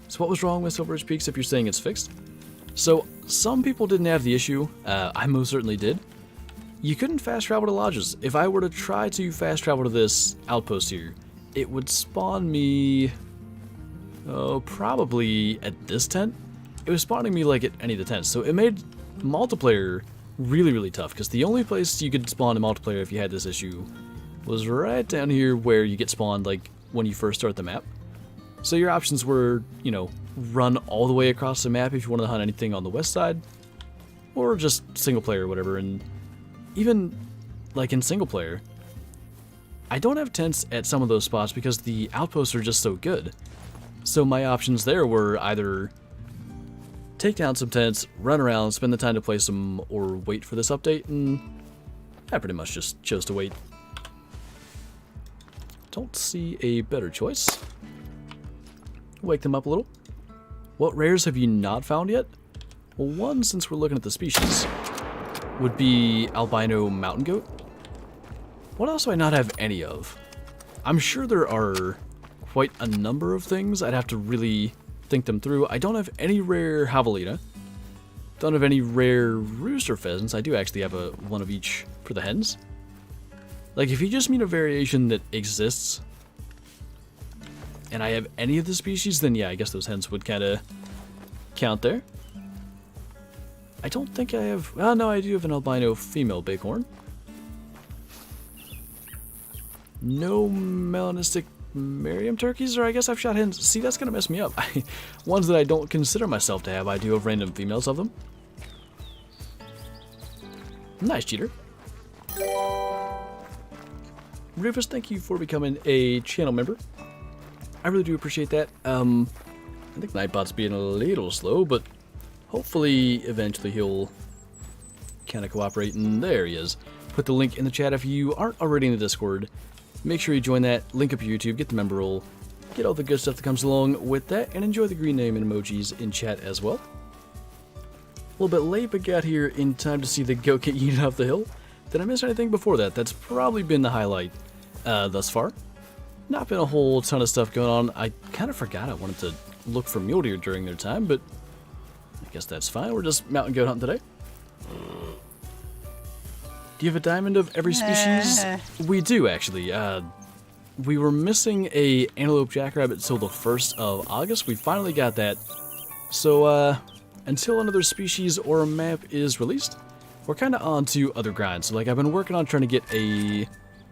So what was wrong with Silver Ridge Peaks if you're saying it's fixed? So, some people didn't have the issue. I most certainly did. You couldn't fast travel to lodges. If I were to try to fast travel to this outpost here, it would spawn me... oh, probably at this tent. It was spawning me like at any of the tents, so it made multiplayer really, really tough, because the only place you could spawn in multiplayer if you had this issue was right down here where you get spawned, like, when you first start the map. So your options were, you know, run all the way across the map if you wanted to hunt anything on the west side, or just single player or whatever. And even, like, in single player, I don't have tents at some of those spots because the outposts are just so good. So my options there were either take down some tents, run around, spend the time to place them, or wait for this update, and I pretty much just chose to wait. Don't see a better choice. Wake them up a little. What rares have you not found yet? Well, one, since we're looking at the species, would be albino mountain goat. What else do I not have any of? I'm sure there are quite a number of things. I'd have to really think them through. I don't have any rare javelina. Don't have any rare rooster pheasants. I do actually have one of each for the hens. Like, if you just mean a variation that exists, and I have any of the species, then yeah, I guess those hens would kind of count there. I don't think I have... oh, no, I do have an albino female bighorn. No melanistic Merriam turkeys, or I guess I've shot hens. See, that's going to mess me up. Ones that I don't consider myself to have, I do have random females of them. Nice, cheater. Rufus, thank you for becoming a channel member. I really do appreciate that. I think Nightbot's being a little slow, but hopefully eventually he'll kind of cooperate, and there he is. Put the link in the chat if you aren't already in the Discord. Make sure you join that, link up your YouTube, get the member roll, get all the good stuff that comes along with that, and enjoy the green name and emojis in chat as well. A little bit late, but got here in time to see the goat get yeeted off the hill. Did I miss anything before that? That's probably been the highlight thus far. Not been a whole ton of stuff going on. I kind of forgot I wanted to look for mule deer during their time, but I guess that's fine. We're just mountain goat hunting today. Do you have a diamond of every species? We do, actually. We were missing a antelope jackrabbit till the 1st of August. We finally got that. So, until another species or a map is released, we're kind of on to other grinds. So, like, I've been working on trying to get a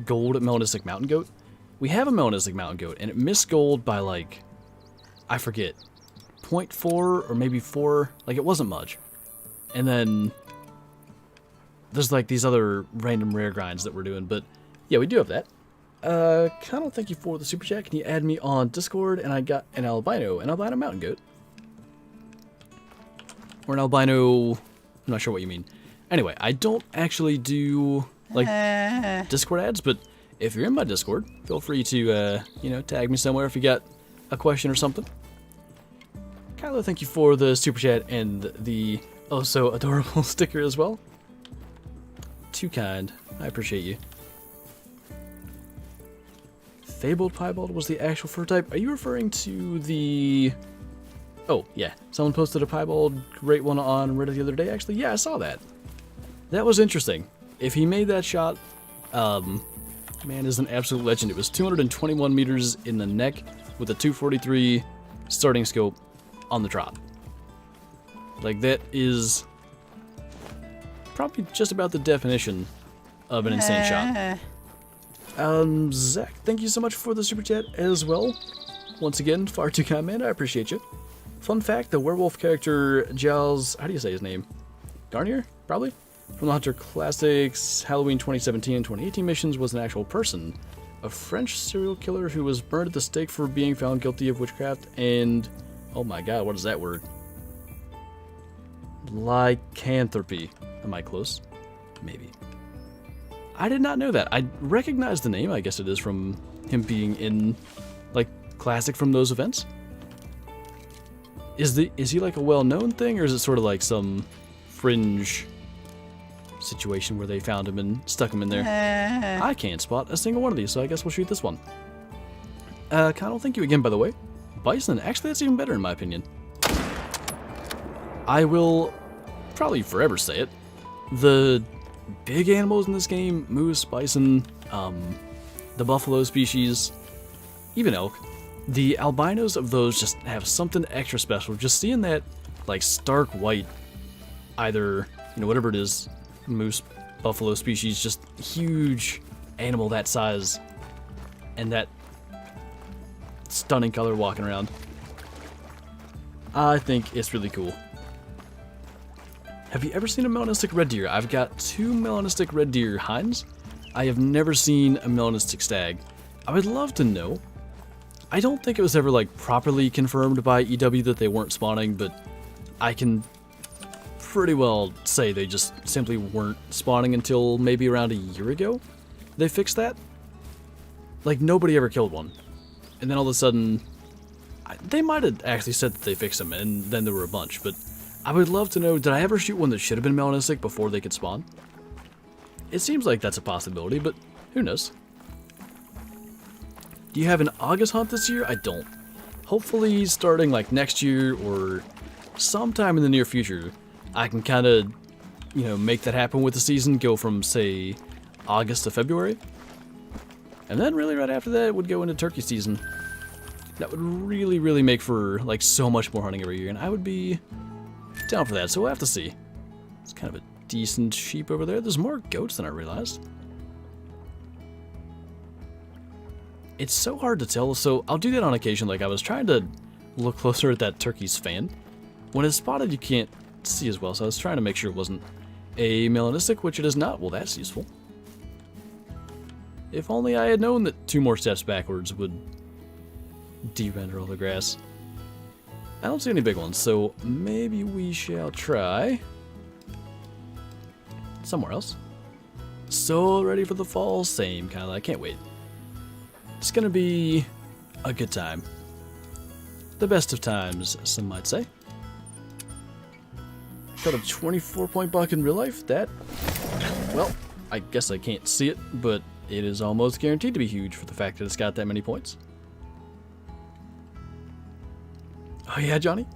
gold melanistic mountain goat. We have a melanistic mountain goat, and it missed gold by, like, I forget, 0.4 or maybe 4. Like, it wasn't much. And then there's, like, these other random rare grinds that we're doing. But, yeah, we do have that. Connell, thank you for the super chat. Can you add me on Discord? And I got an albino mountain goat. Or an albino... I'm not sure what you mean. Anyway, I don't actually do, like, Discord ads, but if you're in my Discord, feel free to, you know, tag me somewhere if you got a question or something. Kylo, thank you for the super chat and the oh-so-adorable sticker as well. Too kind. I appreciate you. Fabled Piebald was the actual fur type. Are you referring to the... oh, yeah. Someone posted a piebald great one on Reddit the other day, actually. Yeah, I saw that. That was interesting. If he made that shot, man is an absolute legend. It was 221 meters in the neck with a 243 starting scope on the trot. Like, that is probably just about the definition of an insane shot. Zach, thank you so much for the super chat as well. Once again, far too kind, man. I appreciate you. Fun fact, the werewolf character Giles, how do you say his name? Garnier, probably? From the Hunter Classics Halloween 2017 and 2018 missions was an actual person. A French serial killer who was burned at the stake for being found guilty of witchcraft and... oh my god, what is that word? Lycanthropy. Am I close? Maybe. I did not know that. I recognize the name. I guess it is from him being in, like, Classic from those events. Is he like a well-known thing, or is it sort of like some fringe situation where they found him and stuck him in there? I can't spot a single one of these, so I guess we'll shoot this one. Connell, thank you again, by the way. Bison, actually, that's even better in my opinion. I will probably forever say it. The big animals in this game, moose, bison, the buffalo species, even elk, the albinos of those just have something extra special. Just seeing that, like, stark white, either, you know, whatever it is, moose, buffalo species, just huge animal that size, and that stunning color walking around. I think it's really cool. Have you ever seen a melanistic red deer? I've got 2 melanistic red deer hinds. I have never seen a melanistic stag. I would love to know. I don't think it was ever, like, properly confirmed by EW that they weren't spawning, but I can pretty well say they just simply weren't spawning until maybe around a year ago. They fixed that. Like, nobody ever killed one. And then all of a sudden, they might have actually said that they fixed them, and then there were a bunch, but I would love to know, did I ever shoot one that should have been melanistic before they could spawn? It seems like that's a possibility, but who knows? Do you have an August hunt this year? I don't. Hopefully starting like next year or sometime in the near future, I can kind of, you know, make that happen with the season, go from, say, August to February. And then really right after that, it would go into turkey season. That would really, really make for, like, so much more hunting every year, and I would be down for that, so we'll have to see. It's kind of a decent sheep over there. There's more goats than I realized. It's so hard to tell, so I'll do that on occasion. Like, I was trying to look closer at that turkey's fan. When it's spotted, you can't see as well, so I was trying to make sure it wasn't a melanistic, which it is not. Well, that's useful. If only I had known that 2 more steps backwards would de-render all the grass. I don't see any big ones, so maybe we shall try somewhere else. So ready for the fall, same kind of. I can't wait. It's gonna be a good time. The best of times, some might say. Got a 24-point buck in real life. That, well, I guess I can't see it, but it is almost guaranteed to be huge for the fact that it's got that many points. Oh yeah, Johnny?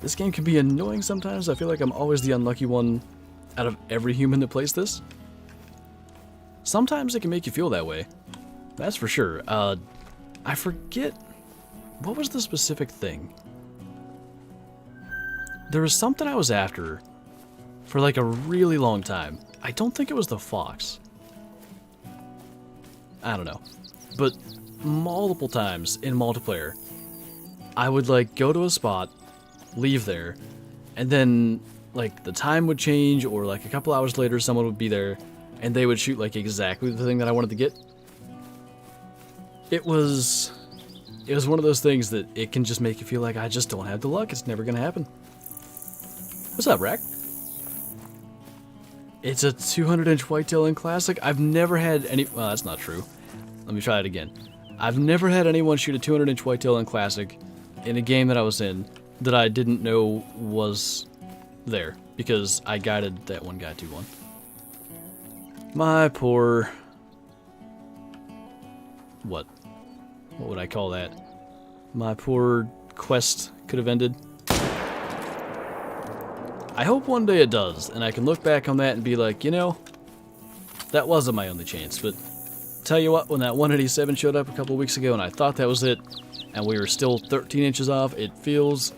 This game can be annoying sometimes. I feel like I'm always the unlucky one out of every human that plays this. Sometimes it can make you feel that way. That's for sure. I forget... What was the specific thing? There was something I was after for like a really long time. I don't think it was the fox. I don't know. But multiple times in multiplayer, I would like go to a spot, leave there, and then like the time would change, or like a couple hours later someone would be there and they would shoot like exactly the thing that I wanted to get. It was one of those things that it can just make you feel like I just don't have the luck. It's never gonna happen. What's up, Rack? It's a 200-inch whitetail in Classic. I've never had any... Well, that's not true. Let me try it again. I've never had anyone shoot a 200-inch whitetail in Classic in a game that I was in that I didn't know was there, because I guided that one guy to one. My poor... What would I call that? My poor quest could have ended. I hope one day it does, and I can look back on that and be like, you know, that wasn't my only chance. But tell you what, when that 187 showed up a couple weeks ago and I thought that was it, and we were still 13 inches off, it feels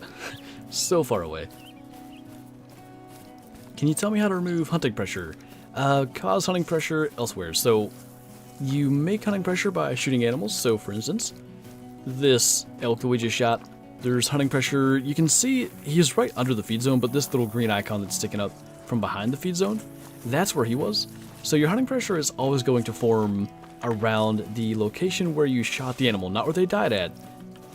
so far away. Can you tell me how to remove hunting pressure? Cause hunting pressure elsewhere. So you make hunting pressure by shooting animals. So for instance, this elk that we just shot, there's hunting pressure. You can see he's right under the feed zone, but this little green icon that's sticking up from behind the feed zone, that's where he was. So your hunting pressure is always going to form around the location where you shot the animal, not where they died at.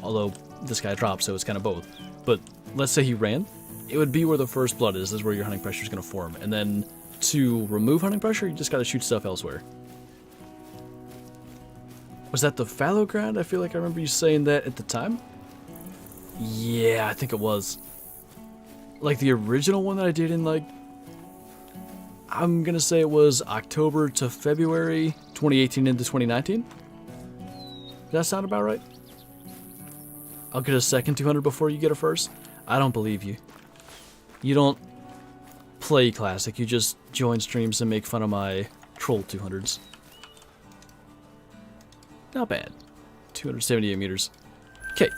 Although this guy dropped, so it's kind of both. But let's say he ran, it would be where the first blood is where your hunting pressure is going to form. And then to remove hunting pressure, you just got to shoot stuff elsewhere. Was that the fallow ground? I feel like I remember you saying that at the time. Yeah, I think it was. Like the original one that I did in like, I'm gonna say it was October to February 2018 into 2019. Does that sound about right? I'll get a second 200 before you get a first. I don't believe you. You don't play Classic, you just join streams and make fun of my troll 200s. Not bad. 278 meters. Okay,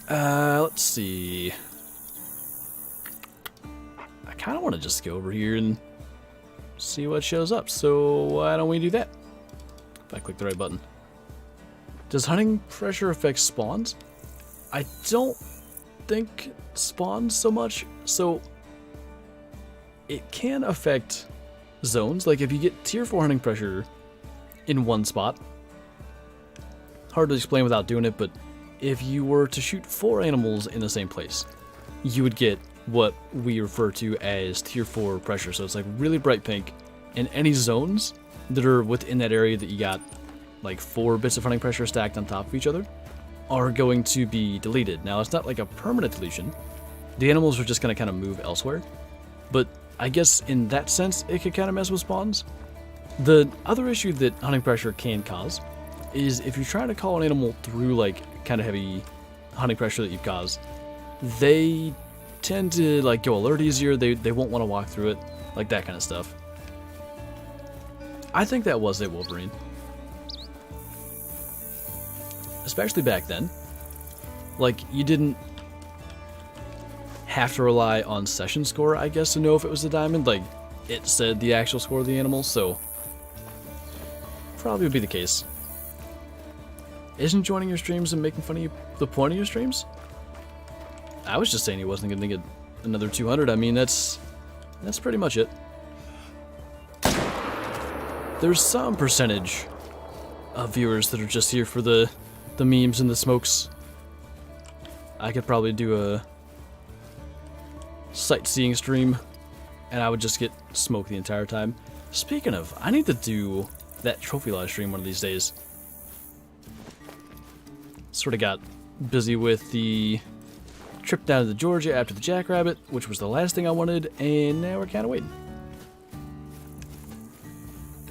let's see. I kind of want to just go over here and see what shows up, so why don't we do that? If I click the right button. Does hunting pressure affect spawns? I don't think spawns so much, so it can affect zones. Like if you get tier 4 hunting pressure in one spot, hard to explain without doing it, but if you were to shoot 4 animals in the same place, you would get what we refer to as tier 4 pressure. So it's like really bright pink, and any zones that are within that area that you got like 4 bits of hunting pressure stacked on top of each other are going to be deleted. Now it's not like a permanent deletion. The animals are just going to kind of move elsewhere, but I guess in that sense it could kind of mess with spawns. The other issue that hunting pressure can cause is if you're trying to call an animal through like kind of heavy hunting pressure that you've caused, they tend to like go alert easier, they won't want to walk through it, like that kind of stuff. I think that was a Wolverine. Especially back then. Like, you didn't have to rely on session score, I guess, to know if it was a diamond. Like, it said the actual score of the animal, so probably would be the case. Isn't joining your streams and making fun of you the point of your streams? I was just saying he wasn't going to get another 200. I mean, that's pretty much it. There's some percentage of viewers that are just here for the memes and the smokes. I could probably do a sightseeing stream, and I would just get smoked the entire time. Speaking of, I need to do that trophy live stream one of these days. Sort of got busy with the trip down to Georgia after the jackrabbit, which was the last thing I wanted, and now we're kind of waiting.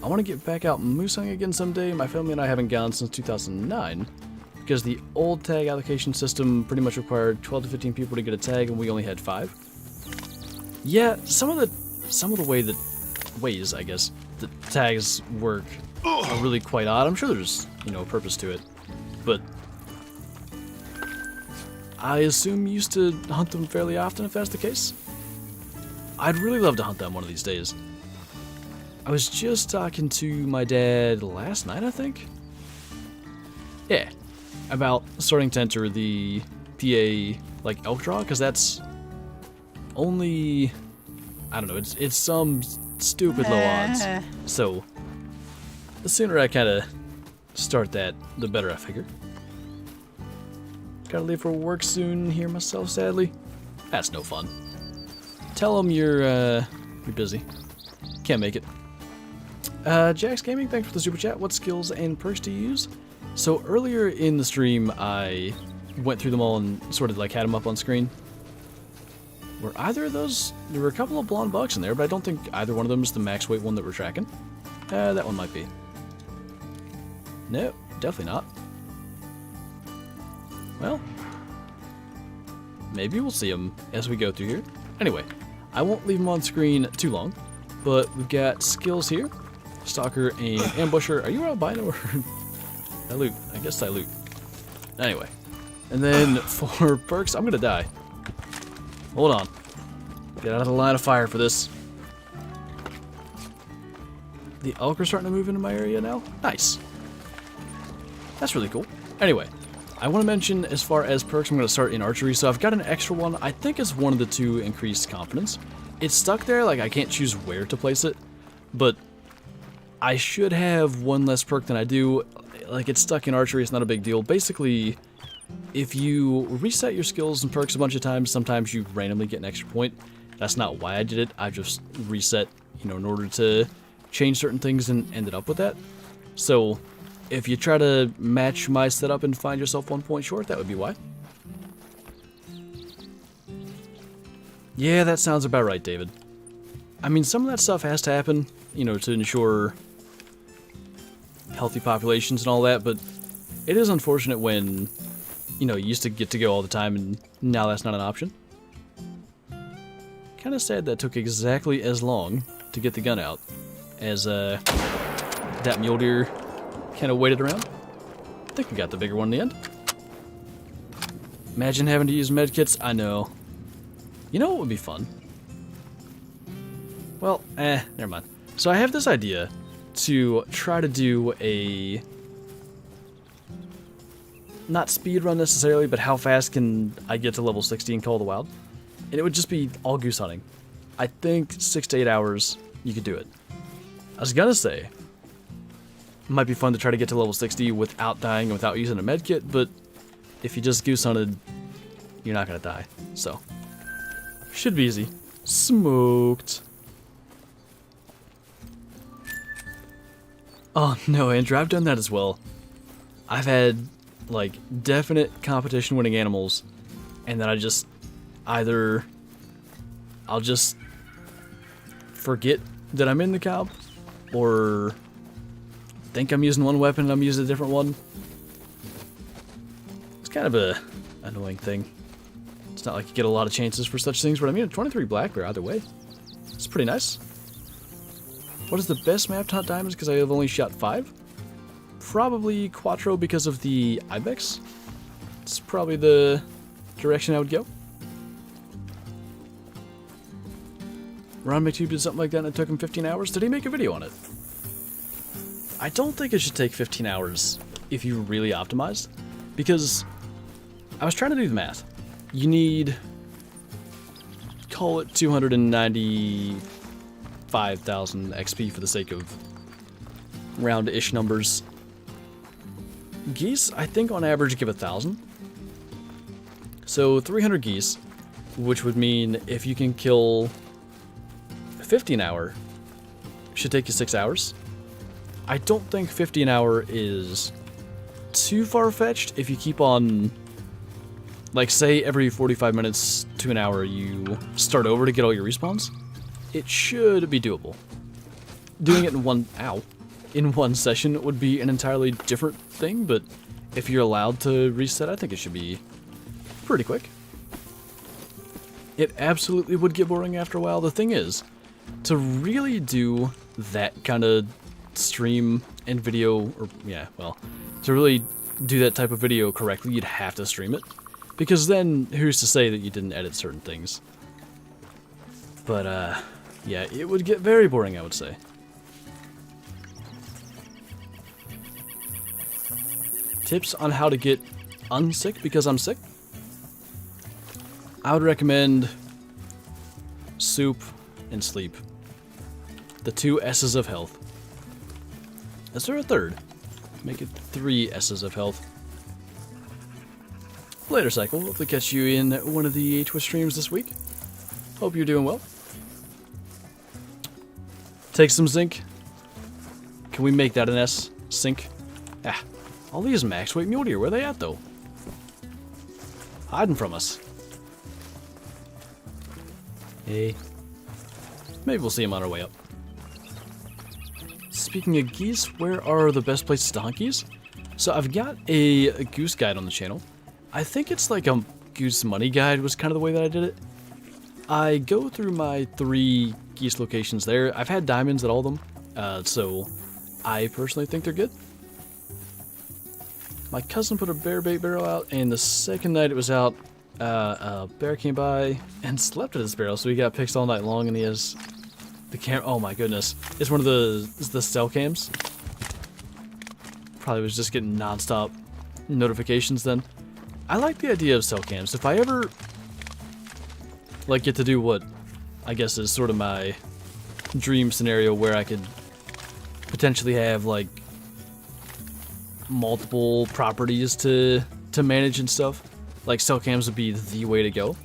I want to get back out moose hunting again someday. My family and I haven't gone since 2009, because the old tag allocation system pretty much required 12 to 15 people to get a tag, and we only had 5. Yeah, some of the ways, I guess, the tags work are really quite odd. I'm sure there's, a purpose to it, but I assume you used to hunt them fairly often, if that's the case. I'd really love to hunt them one of these days. I was just talking to my dad last night, I think. Yeah, about starting to enter the PA like elk draw, because that's only, I don't know, it's some stupid low odds. So the sooner I kind of start that, the better, I figure. Gotta leave for work soon here myself, sadly. That's no fun. Tell them you're busy. Can't make it. Jax Gaming, thanks for the super chat. What skills and perks do you use? So earlier in the stream, I went through them all and sort of like had them up on screen. Were either of those? There were a couple of blonde bucks in there, but I don't think either one of them is the max weight one that we're tracking. That one might be. No, definitely not. Well, maybe we'll see them as we go through here. Anyway, I won't leave them on screen too long, but we've got skills here. Stalker and Ambusher. Are you albino or I loot? I guess I loot. Anyway. And then for perks, I'm gonna die. Hold on. Get out of the line of fire for this. The elk are starting to move into my area now. Nice. That's really cool. Anyway, I want to mention as far as perks, I'm going to start in archery. So I've got an extra one. I think it's one of the 2 increased confidence. It's stuck there, like I can't choose where to place it, but I should have one less perk than I do. Like, it's stuck in archery, it's not a big deal. Basically, if you reset your skills and perks a bunch of times, sometimes you randomly get an extra point. That's not why I did it. I just reset, in order to change certain things and ended up with that. So, if you try to match my setup and find yourself 1 point short, that would be why. Yeah, that sounds about right, David. I mean, some of that stuff has to happen, to ensure healthy populations and all that, but it is unfortunate when you know, you used to get to go all the time, and now that's not an option. Kind of sad that took exactly as long to get the gun out as that mule deer kind of waited around. I think we got the bigger one in the end. Imagine having to use medkits. I know. You know what would be fun? Well, never mind. So I have this idea to try to do a... not speed run necessarily, but how fast can I get to level 60 in Call of the Wild? And it would just be all goose hunting. I think 6 to 8 hours, you could do it. I was gonna say, it might be fun to try to get to level 60 without dying and without using a medkit, but if you just goose hunted, you're not gonna die. So, should be easy. Smoked. Oh no, Andrew, I've done that as well. I've had, like, definite competition winning animals, and then I just either I'll just forget that I'm in the comp, or think I'm using one weapon and I'm using a different one. It's kind of a annoying thing. It's not like you get a lot of chances for such things, but I mean, a 23 Blackberry either way. It's pretty nice. What is the best map to hunt diamonds? Because I have only shot 5? Probably Quattro because of the Ibex. It's probably the direction I would go. Ron McTube did something like that and it took him 15 hours. Did he make a video on it? I don't think it should take 15 hours if you really optimized. Because I was trying to do the math. You need, call it 295,000 XP for the sake of round-ish numbers. Geese, I think on average give 1,000. So 300 geese, which would mean if you can kill 50 an hour, should take you 6 hours. I don't think 50 an hour is too far-fetched if you keep on, like, say every 45 minutes to an hour you start over to get all your respawns. It should be doable. Doing it in one session would be an entirely different thing, but if you're allowed to reset, I think it should be pretty quick. It absolutely would get boring after a while. The thing is, to really do that kind of stream and video, or yeah, well, to really do that type of video correctly, you'd have to stream it. Because then, who's to say that you didn't edit certain things? But, yeah, it would get very boring, I would say. Tips on how to get unsick because I'm sick? I would recommend soup and sleep. The 2 S's of health. Is there a third? Make it 3 S's of health. Later, Cycle. Hopefully catch you in one of the Twitch streams this week. Hope you're doing well. Take some zinc. Can we make that an S? Sink? Ah. All these max weight mule deer, where they at though? Hiding from us. Hey. Maybe we'll see them on our way up. Speaking of geese, where are the best places to hunt geese? So I've got a goose guide on the channel. I think it's like a goose money guide was kind of the way that I did it. I go through my 3 geese locations there. I've had diamonds at all of them, so I personally think they're good. My cousin put a bear bait barrel out, and the second night it was out, a bear came by and slept at his barrel, so he got pics all night long, and he has the camera. Oh my goodness. It's one of the cell cams. Probably was just getting non-stop notifications then. I like the idea of cell cams. If I ever, like, get to do what I guess is sort of my dream scenario where I could potentially have, like, multiple properties to manage and stuff, like, cell cams would be the way to go.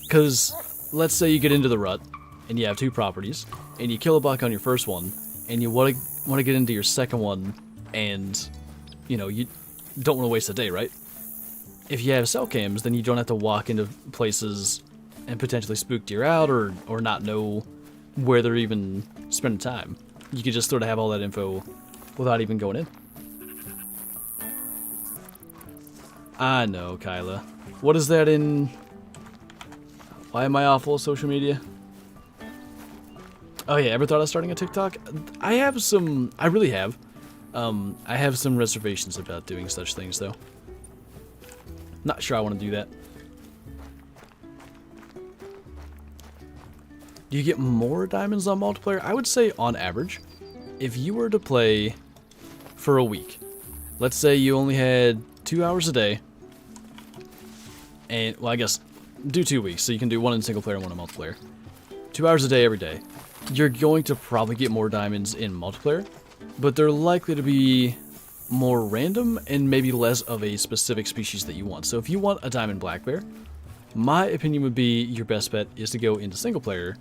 Because let's say you get into the rut and you have 2 properties and you kill a buck on your first one and you want to get into your second one, and you know, you don't want to waste a day, right? If you have cell cams, then you don't have to walk into places and potentially spook deer out or not know where they're even spending time. You could just sort of have all that info without even going in. I know, Kyla. What is that in... Why am I awful at social media? Oh yeah, ever thought of starting a TikTok? I have some... I really have. I have some reservations about doing such things, though. Not sure I want to do that. Do you get more diamonds on multiplayer? I would say on average, if you were to play for a week, let's say you only had 2 hours a day, and, well, I guess, do 2 weeks, so you can do one in single player and one in multiplayer. 2 hours a day every day. You're going to probably get more diamonds in multiplayer, but they're likely to be more random and maybe less of a specific species that you want. So if you want a diamond black bear, my opinion would be your best bet is to go into single player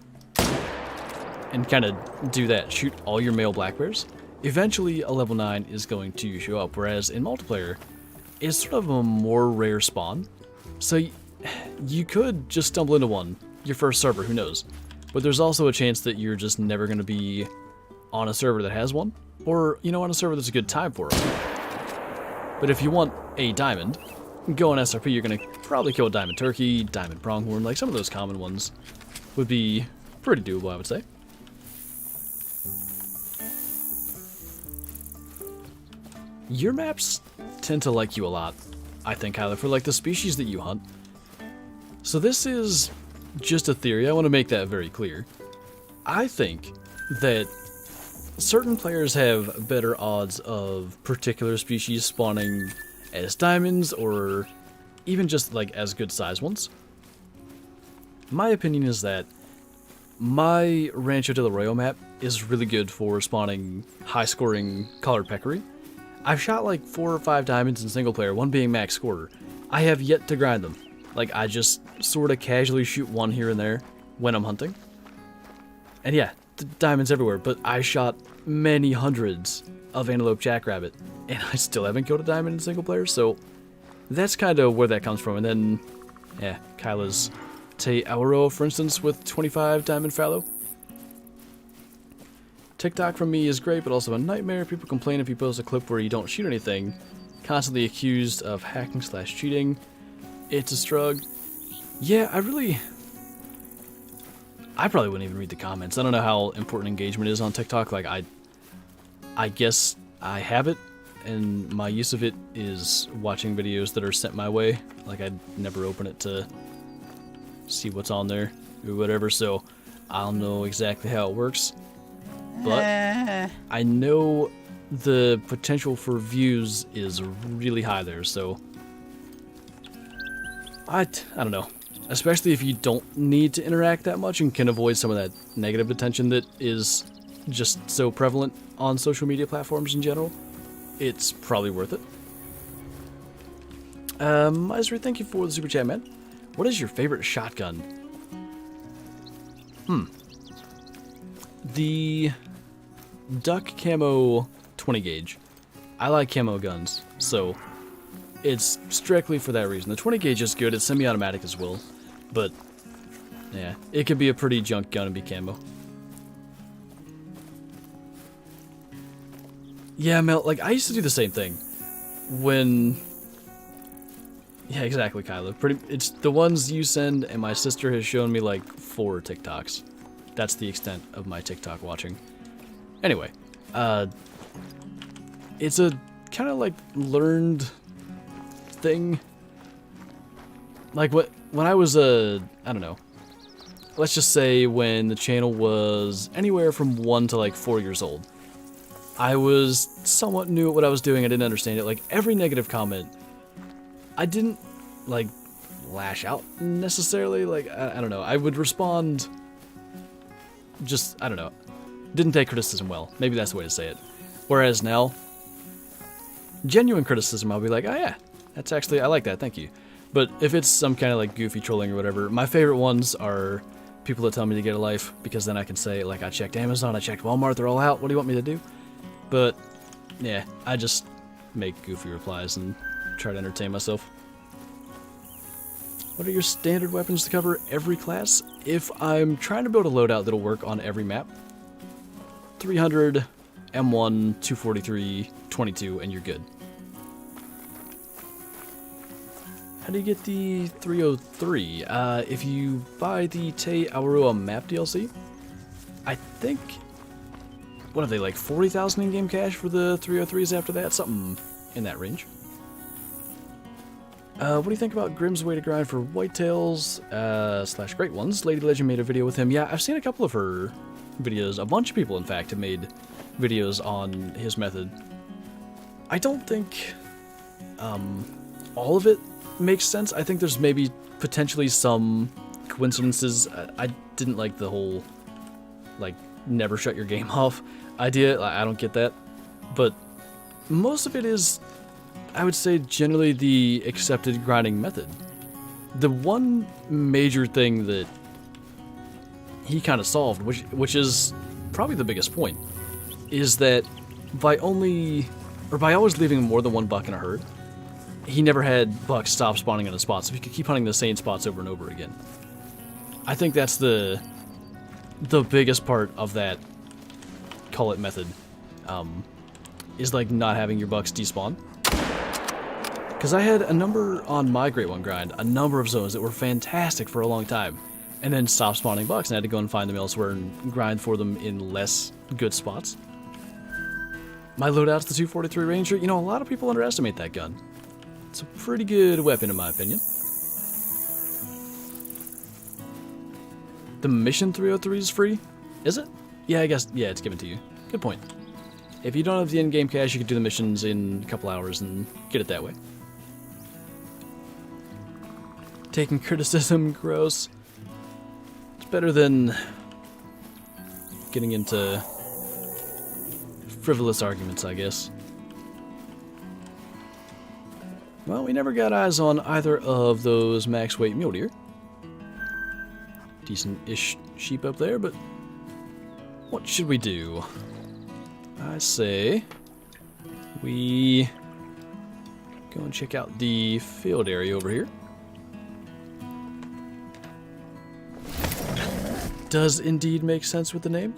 and kind of do that. Shoot all your male black bears. Eventually a level 9 is going to show up, whereas in multiplayer, it's sort of a more rare spawn. So you could just stumble into one, your first server, who knows. But there's also a chance that you're just never going to be on a server that has one, or, you know, on a server that's a good time for it. But if you want a diamond, go on SRP, you're going to probably kill a diamond turkey, diamond pronghorn, like some of those common ones would be pretty doable, I would say. Your maps tend to like you a lot, I think, Kyler, for like the species that you hunt. So this is just a theory, I want to make that very clear. I think that certain players have better odds of particular species spawning as diamonds, or even just like as good sized ones. My opinion is that my Rancho del Arroyo map is really good for spawning high scoring collared peccary. I've shot like 4 or 5 diamonds in single player, one being max scorer. I have yet to grind them. Like, I just sort of casually shoot one here and there when I'm hunting. And yeah, diamonds everywhere, but I shot many hundreds of antelope jackrabbit, and I still haven't killed a diamond in single player, so that's kind of where that comes from. And then, yeah, Kyla's Te Auro, for instance, with 25 diamond fallow. TikTok from me is great, but also a nightmare. People complain if you post a clip where you don't shoot anything. Constantly accused of hacking/cheating. It's a struggle. Yeah, I probably wouldn't even read the comments. I don't know how important engagement is on TikTok. Like, I guess I have it, and my use of it is watching videos that are sent my way. Like, I'd never open it to see what's on there or whatever, so I don't know exactly how it works. But I know the potential for views is really high there, so I don't know. Especially if you don't need to interact that much and can avoid some of that negative attention that is just so prevalent on social media platforms in general, it's probably worth it. Isri, thank you for the super chat, man. What is your favorite shotgun? The Duck Camo 20 gauge. I like camo guns, so it's strictly for that reason. The 20 gauge is good, it's semi-automatic as well, but yeah, it could be a pretty junk gun and be camo. Yeah, Mel, like, I used to do the same thing when... Yeah, exactly, Kyla. It's the ones you send, and my sister has shown me, like, 4 TikToks. That's the extent of my TikTok watching. Anyway, it's a kind of, like, learned thing. Like, when I was, I don't know. Let's just say when the channel was anywhere from 1 to, like, 4 years old. I was somewhat new at what I was doing. I didn't understand it. Like, every negative comment, I didn't, like, lash out necessarily. Like, I don't know. I would respond just, I don't know. Didn't take criticism well. Maybe that's the way to say it. Whereas now, genuine criticism, I'll be like, oh yeah, that's actually, I like that, thank you. But if it's some kind of, like, goofy trolling or whatever, my favorite ones are people that tell me to get a life, because then I can say, like, I checked Amazon, I checked Walmart, they're all out, what do you want me to do? But, yeah, I just make goofy replies and try to entertain myself. What are your standard weapons to cover every class? If I'm trying to build a loadout that'll work on every map, 300, M1, 243, 22, and you're good. How do you get the 303? If you buy the Te Awarua map DLC, I think, what are they, like 40,000 in-game cash for the 303s after that? Something in that range. What do you think about Grimm's way to grind for whitetails, slash great ones? Lady Legend made a video with him. Yeah, I've seen a couple of her videos. A bunch of people, in fact, have made videos on his method. I don't think, all of it makes sense. I think there's maybe potentially some coincidences. I didn't like the whole, like, never shut your game off idea. I don't get that. But most of it is, I would say, generally the accepted grinding method. The one major thing that he kind of solved, which is probably the biggest point, is that by always leaving more than one buck in a herd, he never had bucks stop spawning in a spot, so he could keep hunting the same spots over and over again. I think that's the biggest part of that, call it method, is like not having your bucks despawn. Because I had a number on my Great One grind, a number of zones that were fantastic for a long time, and then stopped spawning bucks, and I had to go and find them elsewhere and grind for them in less good spots. My loadout's the 243 Ranger. You know, a lot of people underestimate that gun. It's a pretty good weapon, in my opinion. The Mission 303 is free? Is it? Yeah, I guess, yeah, it's given to you. Good point. If you don't have the in-game cash, you could do the missions in a couple hours and get it that way. Taking criticism, gross. It's better than getting into frivolous arguments, I guess. Well, we never got eyes on either of those max weight mule deer. Decent-ish sheep up there, but what should we do? I say we go and check out the field area over here. Does indeed make sense with the name.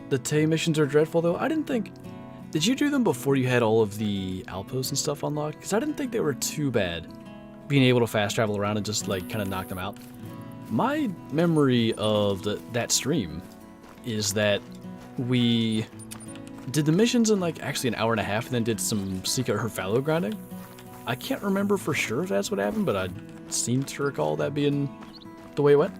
The Tay missions are dreadful, though. I didn't think... Did you do them before you had all of the outposts and stuff unlocked? Because I didn't think they were too bad, being able to fast travel around and just, like, kind of knock them out. My memory of that stream is that we did the missions in, like, actually an hour and a half and then did some secret her fallow grinding. I can't remember for sure if that's what happened, but I seem to recall that being the way it went.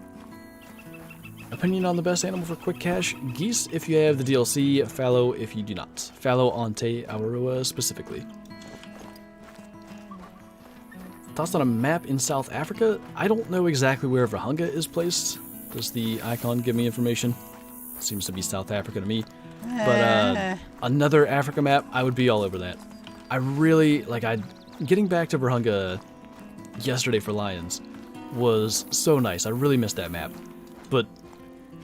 Opinion on the best animal for quick cash? Geese if you have the DLC, fallow if you do not. Fallow on Te Awarua specifically. Thoughts on a map in South Africa? I don't know exactly where Vahunga is placed. Does the icon give me information? Seems to be South Africa to me. But another Africa map, I would be all over that. I really, like, getting back to Vahunga yesterday for lions was so nice. I really missed that map. But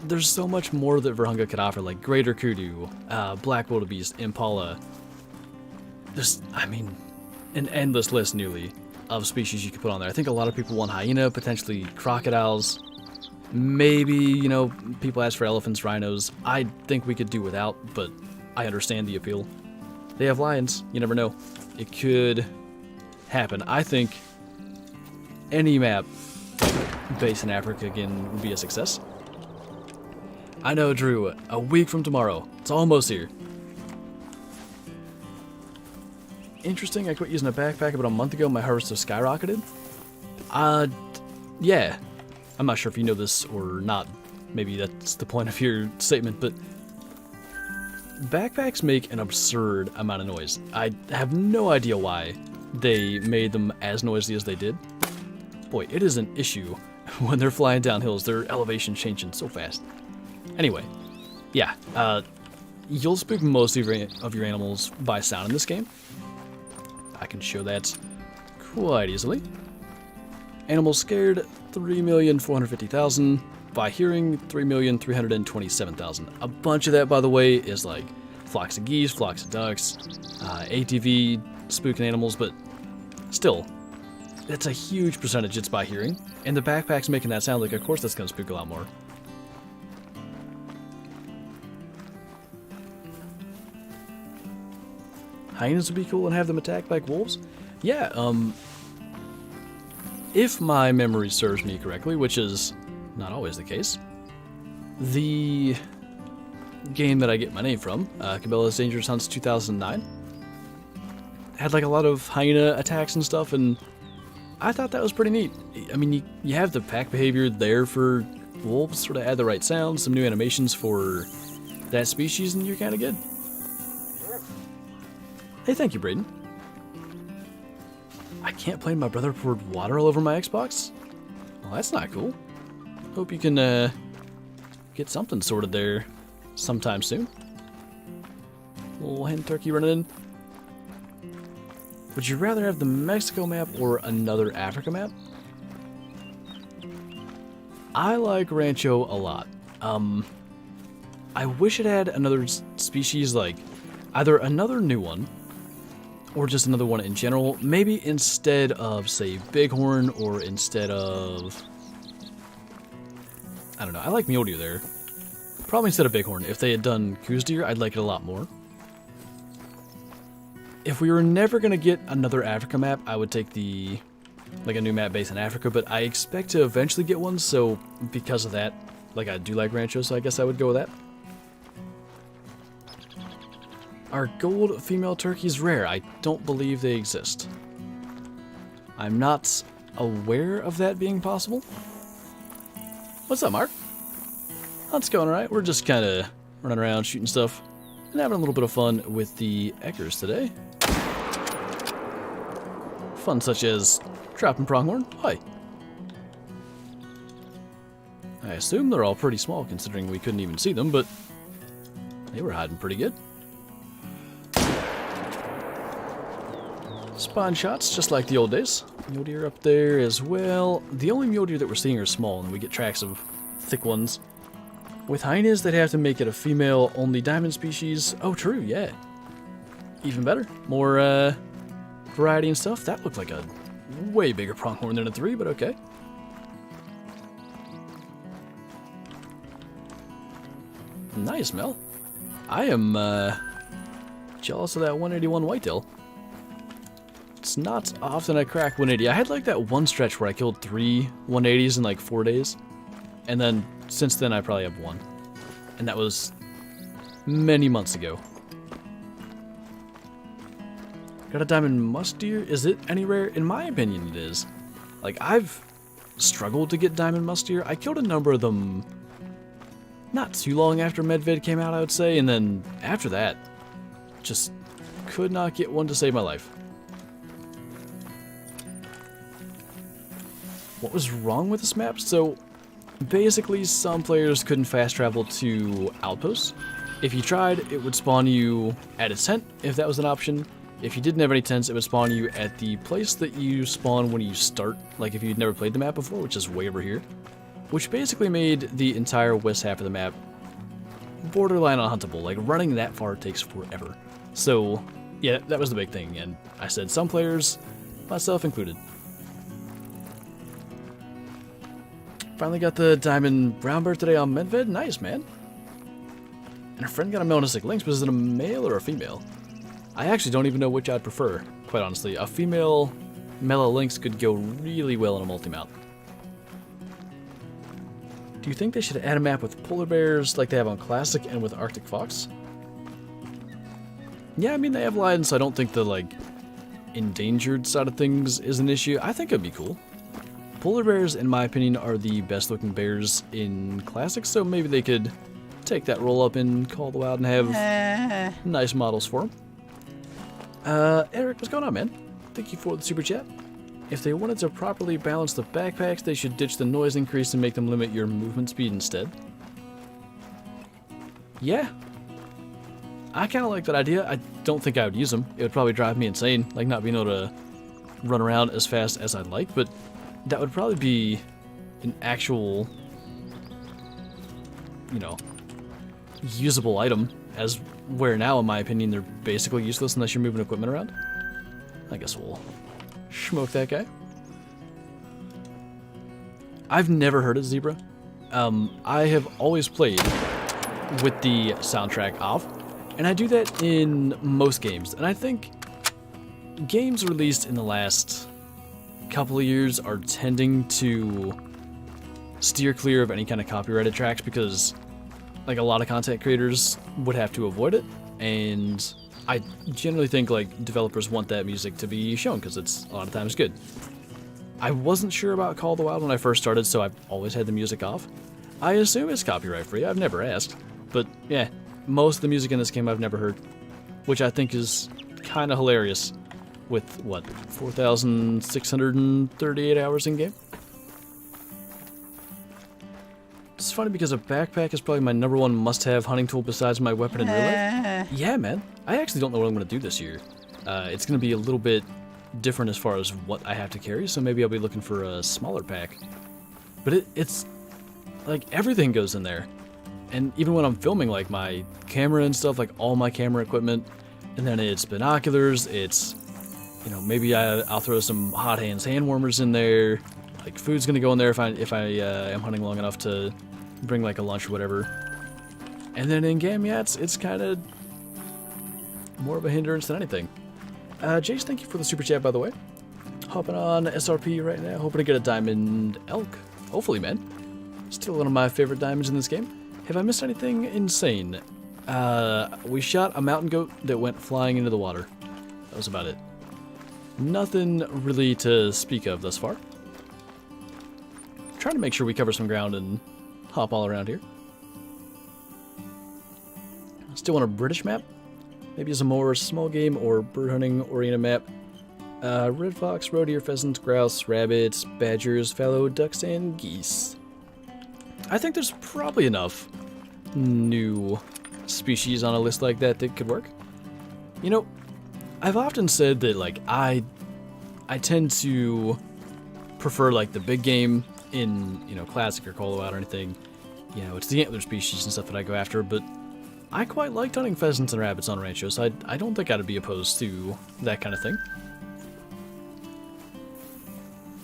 there's so much more that Vahunga could offer, like Greater Kudu, Black Wildebeest, Impala. There's, I mean, an endless list newly of species you could put on there. I think a lot of people want hyena, potentially crocodiles. Maybe, you know, people ask for elephants, rhinos. I think we could do without, but I understand the appeal. They have lions. You never know. It could happen. I think any map based in Africa again would be a success. I know, Drew. A week from tomorrow. It's almost here. Interesting, I quit using a backpack about a month ago. My harvest has skyrocketed. Yeah. I'm not sure if you know this or not. Maybe that's the point of your statement, but backpacks make an absurd amount of noise. I have no idea why they made them as noisy as they did. Boy, it is an issue when they're flying down hills. Their elevation changing so fast. Anyway, yeah, you'll spook most of your animals by sound in this game. I can show that quite easily. Animals scared, 3,450,000. By hearing, 3,327,000. A bunch of that, by the way, is like flocks of geese, flocks of ducks, ATV, spooking animals, but still, that's a huge percentage it's by hearing. And the backpack's making that sound, like, of course that's going to spook a lot more. Hyenas would be cool and have them attacked like wolves? Yeah, if my memory serves me correctly, which is not always the case, the game that I get my name from, Cabela's Dangerous Hunts 2009, had like a lot of hyena attacks and stuff, and I thought that was pretty neat. I mean, you have the pack behavior there for wolves, sort of add the right sounds, some new animations for that species, and you're kind of good. Hey, thank you, Braden. I can't play my brother poured water all over my Xbox? Well, that's not cool. Hope you can get something sorted there sometime soon. Little hen turkey running in. Would you rather have the Mexico map or another Africa map? I like Rancho a lot. I wish it had another species, like either another new one or just another one in general. Maybe instead of, say, bighorn, or instead of, I don't know. I like mule deer there. Probably instead of bighorn. If they had done goose deer, I'd like it a lot more. If we were never going to get another Africa map, I would take like a new map based in Africa, but I expect to eventually get one, so because of that, like, I do like Rancho, so I guess I would go with that. Are gold female turkeys rare? I don't believe they exist. I'm not aware of that being possible. What's up, Mark? That's going alright. We're just kind of running around shooting stuff and having a little bit of fun with the eckers today. Fun such as trapping pronghorn. Hi. I assume they're all pretty small considering we couldn't even see them, but they were hiding pretty good. Spawn shots, just like the old days. Mule deer up there as well. The only mule deer that we're seeing are small, and we get tracks of thick ones. With hyenas, they'd have to make it a female-only diamond species. Oh, true, yeah. Even better. More, variety and stuff. That looked like a way bigger pronghorn than a 3, but okay. Nice, Mel. I am, jealous of that 181 whitetail. It's not often I crack 180. I had like that one stretch where I killed 3 180s in like 4 days. And then, since then, I probably have 1. And that was many months ago. Got a diamond musk deer? Is it any rare? In my opinion, it is. Like, I've struggled to get diamond musk deer. I killed a number of them not too long after Medvid came out, I would say. And then, after that, just could not get one to save my life. What was wrong with this map? So, basically, some players couldn't fast travel to outposts. If you tried, it would spawn you at a tent, if that was an option. If you didn't have any tents, it would spawn you at the place that you spawn when you start, like if you'd never played the map before, which is way over here. Which basically made the entire west half of the map borderline unhuntable. Like, running that far takes forever. So, yeah, that was the big thing, and I said some players, myself included. Finally got the diamond brown bear today on Medved. Nice, man. And our friend got a melanistic lynx, but is it a male or a female? I actually don't even know which I'd prefer, quite honestly. A female Mela lynx could go really well in a multi-mount. Do you think they should add a map with polar bears like they have on Classic and with Arctic fox? Yeah, I mean, they have lions, so I don't think the, like, endangered side of things is an issue. I think it'd be cool. Polar bears, in my opinion, are the best looking bears in Classic, so maybe they could take that roll up in Call of the Wild and have nice models for them. Eric, what's going on, man? Thank you for the super chat. If they wanted to properly balance the backpacks, they should ditch the noise increase and make them limit your movement speed instead. Yeah. I kind of like that idea. I don't think I would use them. It would probably drive me insane, like not being able to run around as fast as I'd like, but that would probably be an actual, you know, usable item, as where now, in my opinion, they're basically useless unless you're moving equipment around. I guess we'll smoke that guy. I've never heard of Zebra. I have always played with the soundtrack off, and I do that in most games. And I think games released in the last couple of years are tending to steer clear of any kind of copyrighted tracks because, like, a lot of content creators would have to avoid it, and I generally think, like, developers want that music to be shown because it's a lot of times good. I wasn't sure about Call of the Wild when I first started, so I've always had the music off. I assume it's copyright free, I've never asked, but yeah, most of the music in this game I've never heard, which I think is kind of hilarious with, what, 4,638 hours in game? It's funny because a backpack is probably my #1 must-have hunting tool besides my weapon in real life. Yeah, man. I actually don't know what I'm going to do this year. It's going to be a little bit different as far as what I have to carry, so maybe I'll be looking for a smaller pack. But it's like everything goes in there. And even when I'm filming, like my camera and stuff, like all my camera equipment, and then it's binoculars, it's, you know, maybe I'll throw some hot hands hand warmers in there. Like food's gonna go in there if I am hunting long enough to bring like a lunch or whatever. And then in game, yeah, it's kind of more of a hindrance than anything. Jace, thank you for the super chat, by the way. Hopping on SRP right now, hoping to get a diamond elk. Hopefully, man. Still one of my favorite diamonds in this game. Have I missed anything insane? We shot a mountain goat that went flying into the water. That was about it. Nothing really to speak of thus far. Trying to make sure we cover some ground and hop all around here. Still want a British map? Maybe it's a more small game or bird hunting oriented map. Red fox, roe deer, pheasants, grouse, rabbits, badgers, fallow, ducks, and geese. I think there's probably enough new species on a list like that that could work. You know, I've often said that, like, I tend to prefer, like, the big game in, you know, Classic or Call of the Wild or anything. You know, it's the antler species and stuff that I go after, but I quite liked hunting pheasants and rabbits on ranchos, so I don't think I'd be opposed to that kind of thing.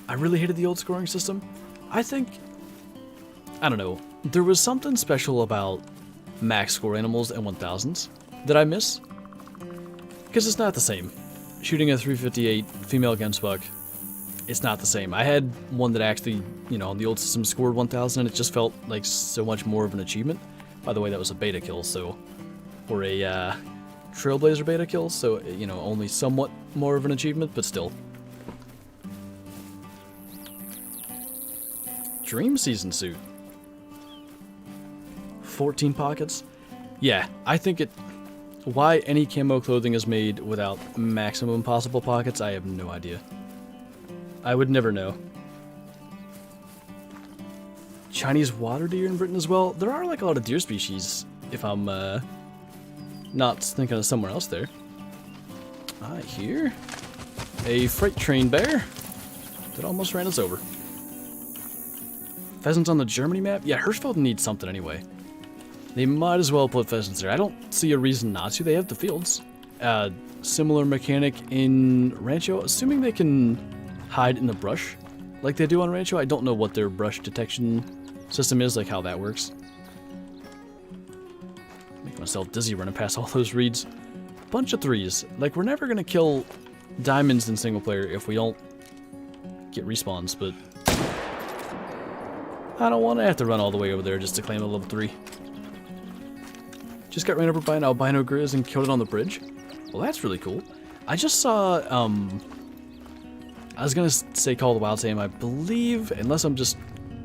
I really hated the old scoring system. I don't know, there was something special about max score animals and 1000s that I miss. Because it's not the same. Shooting a 358 female gemsbuck, it's not the same. I had one that actually, you know, on the old system scored 1000 and it just felt like so much more of an achievement. By the way, that was a beta kill, so, or a Trailblazer beta kill, so, you know, only somewhat more of an achievement, but still. Dream season suit. 14 pockets? Yeah, I think why any camo clothing is made without maximum possible pockets, I have no idea. I would never know. Chinese water deer in Britain as well? There are like a lot of deer species, if I'm not thinking of somewhere else there. I hear a freight train bear that almost ran us over. Pheasants on the Germany map? Yeah, Hirschfeld needs something anyway. They might as well put pheasants there. I don't see a reason not to. They have the fields. Similar mechanic in Rancho, assuming they can hide in the brush like they do on Rancho. I don't know what their brush detection system is, like how that works. Make myself dizzy running past all those reeds. Bunch of threes. Like, we're never gonna kill diamonds in single player if we don't get respawns, but I don't want to have to run all the way over there just to claim a level 3. Just got ran over by an albino grizz and killed it on the bridge. Well, that's really cool. I just saw, I was gonna say Call of the Wild Sam, I believe, unless I'm just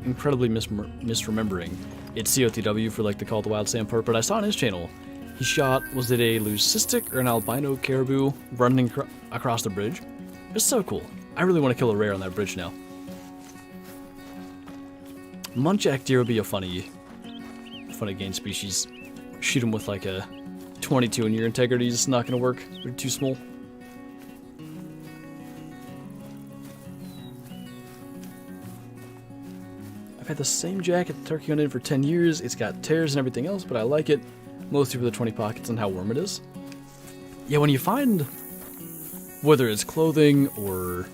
incredibly misremembering, it's COTW for like the Call of the Wild Sam part, but I saw on his channel, he shot, was it a leucistic or an albino caribou running across the bridge? It's so cool. I really want to kill a rare on that bridge now. Muntjac deer would be a funny game species. Shoot them with like a 22 and your integrity is not going to work. They're too small. I've had the same jacket the turkey hunted for 10 years. It's got tears and everything else, but I like it. Mostly for the 20 pockets and how warm it is. Yeah, when you find, whether it's clothing or,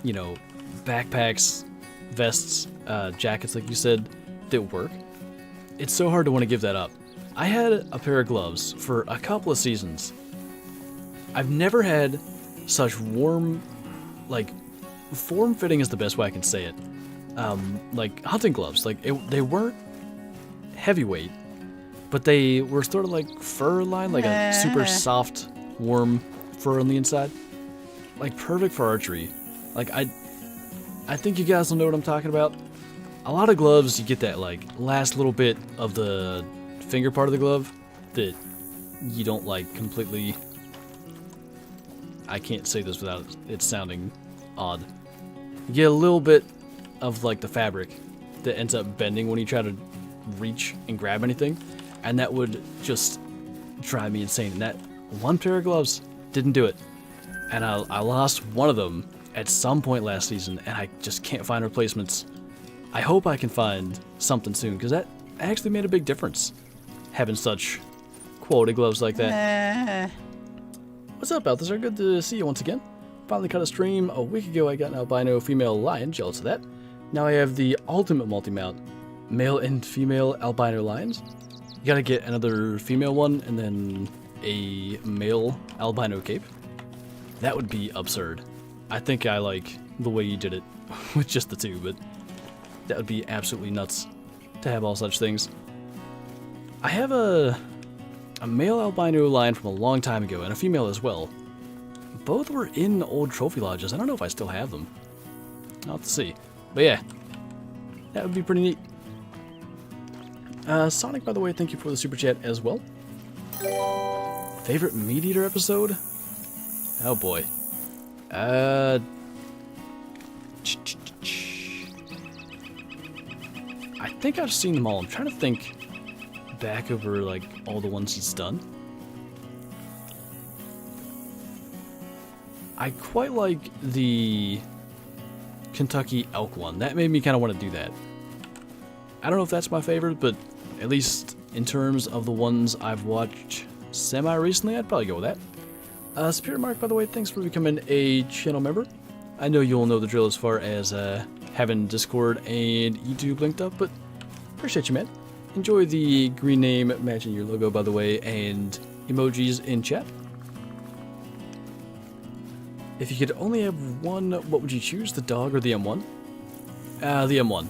you know, backpacks, vests, jackets like you said, that work, it's so hard to want to give that up. I had a pair of gloves for a couple of seasons. I've never had such warm, like, form-fitting is the best way I can say it. Like hunting gloves. Like they weren't heavyweight, but they were sort of like fur lined, like a super soft, warm fur on the inside. Like perfect for archery. Like I think you guys will know what I'm talking about. A lot of gloves, you get that like last little bit of the finger part of the glove that you don't like completely. I can't say this without it sounding odd. You get a little bit of like the fabric that ends up bending when you try to reach and grab anything, and that would just drive me insane. And that one pair of gloves didn't do it, and I lost one of them at some point last season, and I just can't find replacements. I hope I can find something soon, because that actually made a big difference, having such quality gloves like that. What's up, Belze? Good to see you once again. Finally cut a stream a week ago. I got an albino female lion, jealous of that. Now I have the ultimate multi-mount, male and female albino lions. You gotta get another female one and then a male albino cape. That would be absurd. I think I like the way you did it with just the two, but that would be absolutely nuts to have all such things. I have a male albino lion from a long time ago and a female as well. Both were in old trophy lodges. I don't know if I still have them. I'll have to see. But yeah, that would be pretty neat. Sonic, by the way, thank you for the super chat as well. Favorite Meat Eater episode? Oh boy. I think I've seen them all. I'm trying to think back over like all the ones he's done. I quite like the Kentucky elk one. That made me kind of want to do that. I don't know if that's my favorite, but at least in terms of the ones I've watched semi-recently, I'd probably go with that. Spirit Mark, by the way, thanks for becoming a channel member. I know you'll know the drill as far as having Discord and YouTube linked up, but appreciate you, man. Enjoy the green name matching your logo, by the way, and emojis in chat. If you could only have one, what would you choose, the dog or the M1? The M1.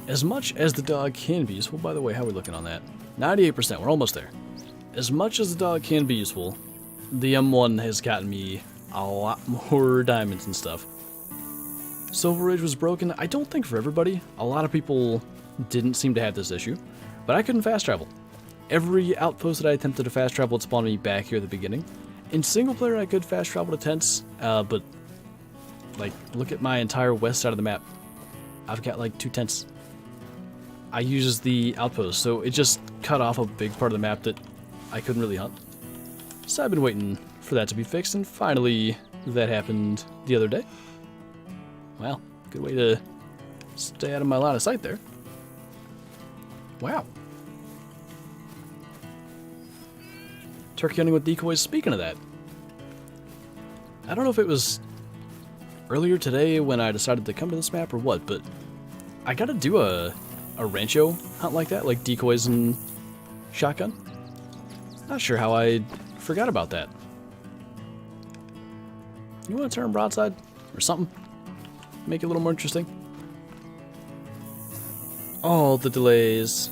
As much as the dog can be useful, by the way, how are we looking on that? 98%, we're almost there. As much as the dog can be useful, the M1 has gotten me a lot more diamonds and stuff. Silver Ridge was broken, I don't think for everybody. A lot of people didn't seem to have this issue, but I couldn't fast travel. Every outpost that I attempted to fast travel, it spawned me back here at the beginning. In single player, I could fast travel to tents, but like, look at my entire west side of the map. I've got like 2 tents. I used the outpost, so it just cut off a big part of the map that I couldn't really hunt. So I've been waiting for that to be fixed, and finally that happened the other day. Well, good way to stay out of my line of sight there. Wow. Turkey hunting with decoys, speaking of that. I don't know if it was earlier today when I decided to come to this map or what, but I gotta do a rancho hunt like that, like decoys and shotgun. Not sure how I forgot about that. You want to turn broadside or something? Make it a little more interesting. All the delays.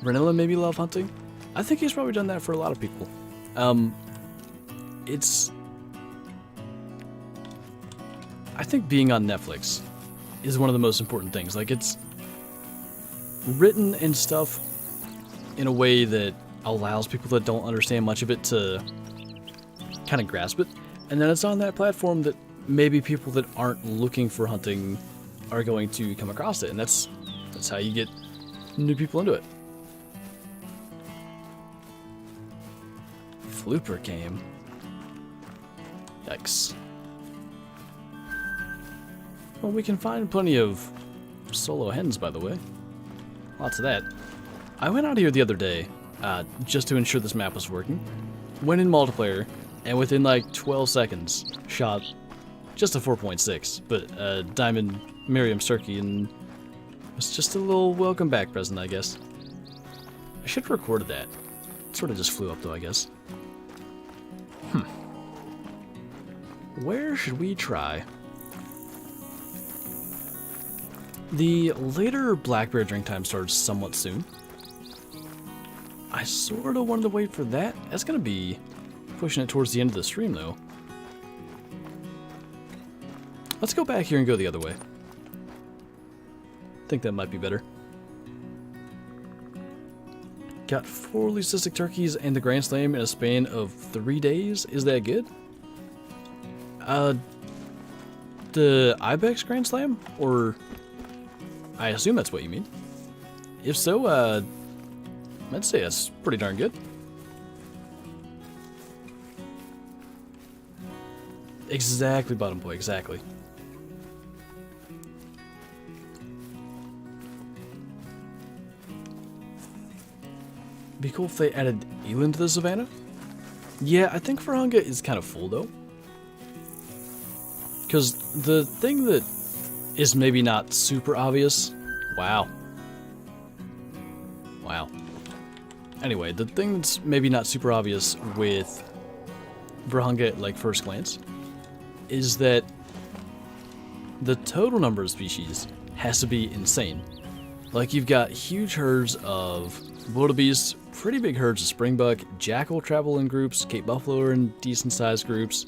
Ranilla maybe love hunting? I think he's probably done that for a lot of people. I think being on Netflix is one of the most important things. Like, it's written and stuff in a way that allows people that don't understand much of it to kind of grasp it. And then it's on that platform that maybe people that aren't looking for hunting are going to come across it. And that's how you get new people into it. Flooper came. Yikes. Well, we can find plenty of solo hens, by the way. Lots of that. I went out here the other day, just to ensure this map was working. Went in multiplayer, and within like 12 seconds, shot just a 4.6, but Diamond Miriam's turkey, and it was just a little welcome back present, I guess. I should have recorded that. It sort of just flew up, though, I guess. where should we try? The later Blackberry drink time starts somewhat soon. I sort of wanted to wait for that. That's going to be pushing it towards the end of the stream, though. Let's go back here and go the other way. I think that might be better. Got 4 leucistic turkeys and the Grand Slam in a span of 3 days. Is that good? The Ibex Grand Slam? Or... I assume that's what you mean. If so, I'd say that's pretty darn good. Exactly, bottom boy, exactly. Be cool if they added Eland to the savannah. Yeah, I think Franga is kind of full though. Because the thing that is maybe not super obvious. Wow. Wow. Anyway, the thing that's maybe not super obvious with Franga at like first glance is that the total number of species has to be insane. Like you've got huge herds of wildebeest, pretty big herds of springbuck, jackal travel in groups, Cape buffalo are in decent sized groups,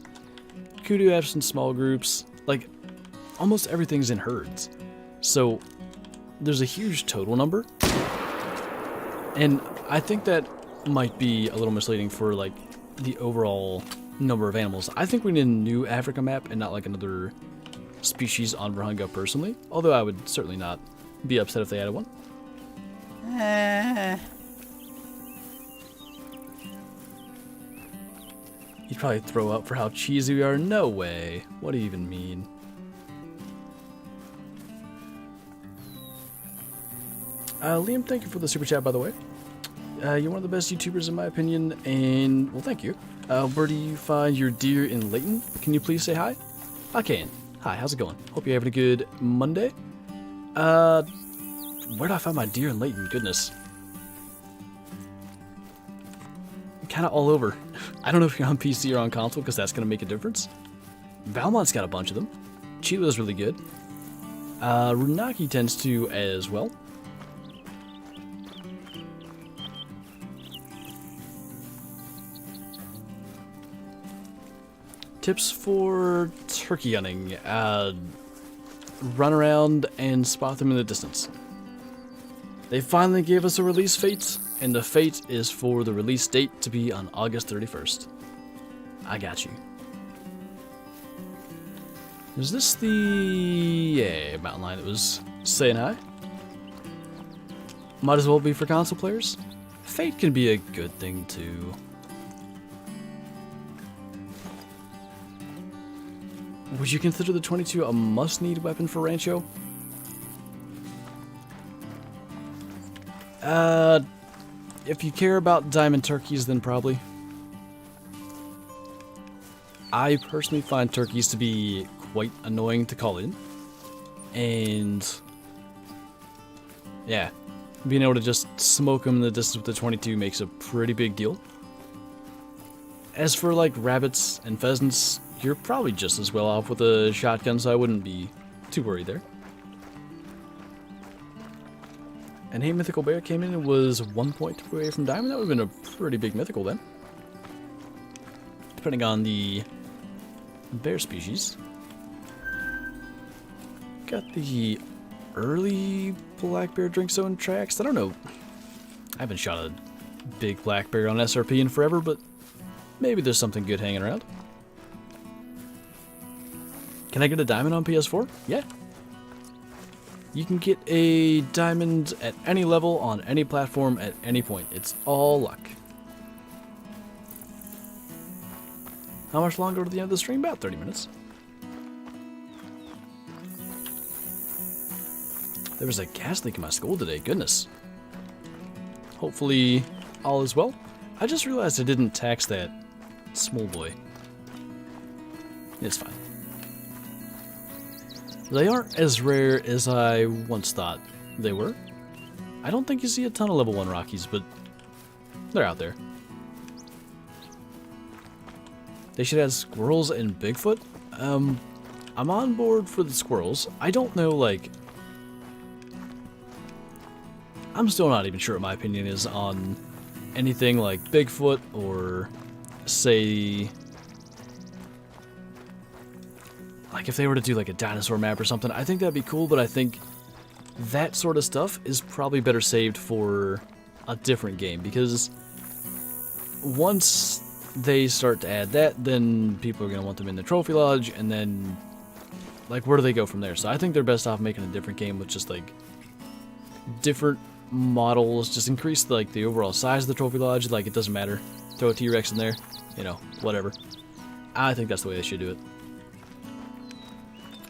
kudu apes in small groups, like almost everything's in herds. So there's a huge total number. And I think that might be a little misleading for like the overall number of animals. I think we need a new Africa map and not like another species on Franga personally. Although I would certainly not be upset if they added one. You'd probably throw up for how cheesy we are. No way. What do you even mean? Liam, thank you for the super chat, by the way. You're one of the best YouTubers in my opinion, and, well, thank you. Where do you find your deer in Layton? Can you please say hi? I can. Hi, how's it going? Hope you're having a good Monday. Where do I find my deer in Layton? Goodness. Kind of all over. I don't know if you're on PC or on console, because that's going to make a difference. Valmont's got a bunch of them. Chila's really good. Runaki tends to as well. Tips for turkey hunting. Run around and spot them in the distance. They finally gave us a release fate, and the fate is for the release date to be on August 31st. I got you. Is this the mountain lion that was saying hi? Might as well be for console players. Fate can be a good thing too. Would you consider the 22 a must-need weapon for Rancho? If you care about diamond turkeys, then probably. I personally find turkeys to be quite annoying to call in. And yeah, being able to just smoke them in the distance with the 22 makes a pretty big deal. As for like rabbits and pheasants, you're probably just as well off with a shotgun, so I wouldn't be too worried there. And hey, Mythical Bear came in and was 1 point away from Diamond. That would have been a pretty big Mythical then. Depending on the bear species. Got the early black bear drink zone tracks. I don't know. I haven't shot a big black bear on SRP in forever, but maybe there's something good hanging around. Can I get a diamond on PS4? Yeah. You can get a diamond at any level, on any platform, at any point. It's all luck. How much longer to the end of the stream? About 30 minutes. There was a gas leak in my skull today. Goodness. Hopefully all is well. I just realized I didn't tax that small boy. It's fine. They aren't as rare as I once thought they were. I don't think you see a ton of level 1 Rockies, but they're out there. They should add squirrels and Bigfoot. I'm on board for the squirrels. I don't know, like... I'm still not even sure what my opinion is on anything like Bigfoot or, say... Like, if they were to do, like, a dinosaur map or something, I think that'd be cool, but I think that sort of stuff is probably better saved for a different game, because once they start to add that, then people are going to want them in the trophy lodge, and then, like, where do they go from there? So I think they're best off making a different game with just, like, different models, just increase, like, the overall size of the trophy lodge, like, it doesn't matter. Throw a T-Rex in there, you know, whatever. I think that's the way they should do it.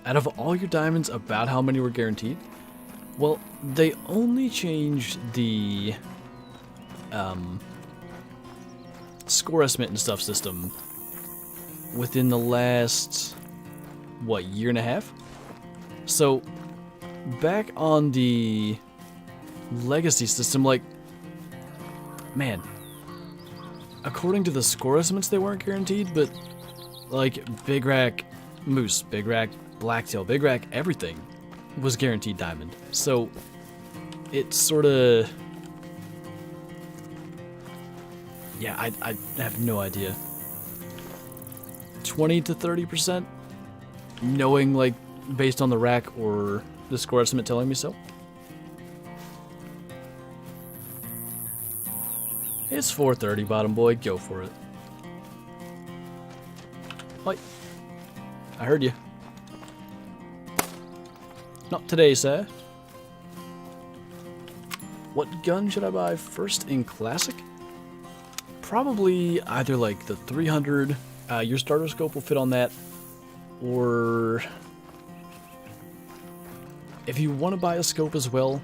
Out of all your diamonds, about how many were guaranteed? Well, they only changed the score estimate and stuff system within the last, what, year and a half? So, back on the legacy system, like, man, according to the score estimates, they weren't guaranteed, but, like, Big Rack Moose, Big Rack Blacktail, Big Rack, everything was guaranteed diamond. So, it's sort of... Yeah, I have no idea. 20 to 30%? Knowing, like, based on the rack or the score estimate telling me so? It's 4:30, bottom boy. Go for it. Wait. I heard you. Not today, sir. What gun should I buy first in Classic? Probably either like the 300. Your starter scope will fit on that. Or if you want to buy a scope as well,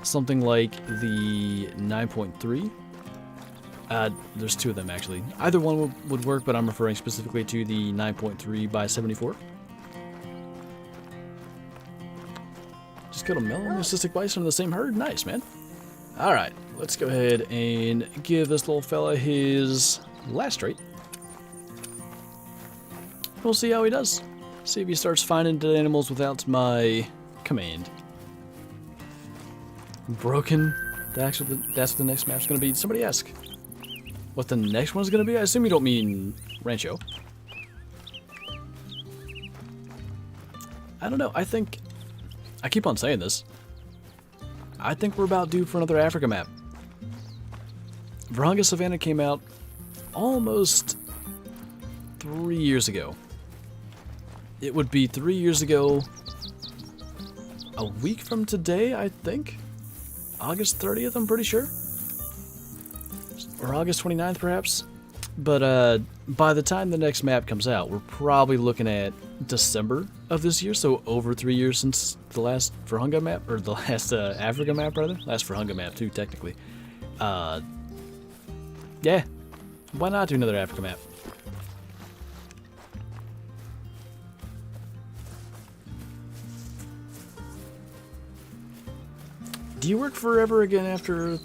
something like the 9.3. There's two of them actually. Either one would work, but I'm referring specifically to the 9.3 by 74. Just got a mellow and a cystic bison in the same herd. Nice, man. Alright, let's go ahead and give this little fella his last trait. We'll see how he does. See if he starts finding dead animals without my command. Broken. That's what the next map's gonna be. Somebody ask what the next one's gonna be. I assume you don't mean Rancho. I don't know. I keep on saying this. I think we're about due for another Africa map. Virunga Savannah came out almost 3 years ago. It would be 3 years ago, a week from today, I think? August 30th, I'm pretty sure? Or August 29th, perhaps? But by the time the next map comes out, we're probably looking at December of this year, so over 3 years since the last Virunga map, or the last Africa map, rather. Last Virunga map, too, technically. Yeah, why not do another Africa map? Do you work forever again after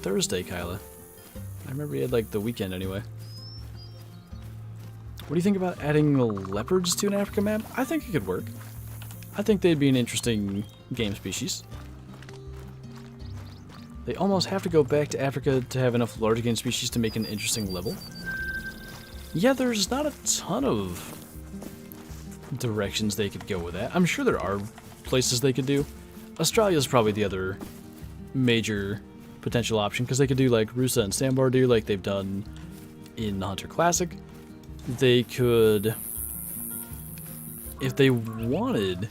Thursday, Kyla? I remember you had, like, the weekend anyway. What do you think about adding leopards to an Africa map? I think it could work. I think they'd be an interesting game species. They almost have to go back to Africa to have enough large game species to make an interesting level. Yeah, there's not a ton of directions they could go with that. I'm sure there are places they could do. Australia's probably the other major potential option, because they could do like Rusa and Sandbar deer like they've done in the Hunter Classic. They could, if they wanted,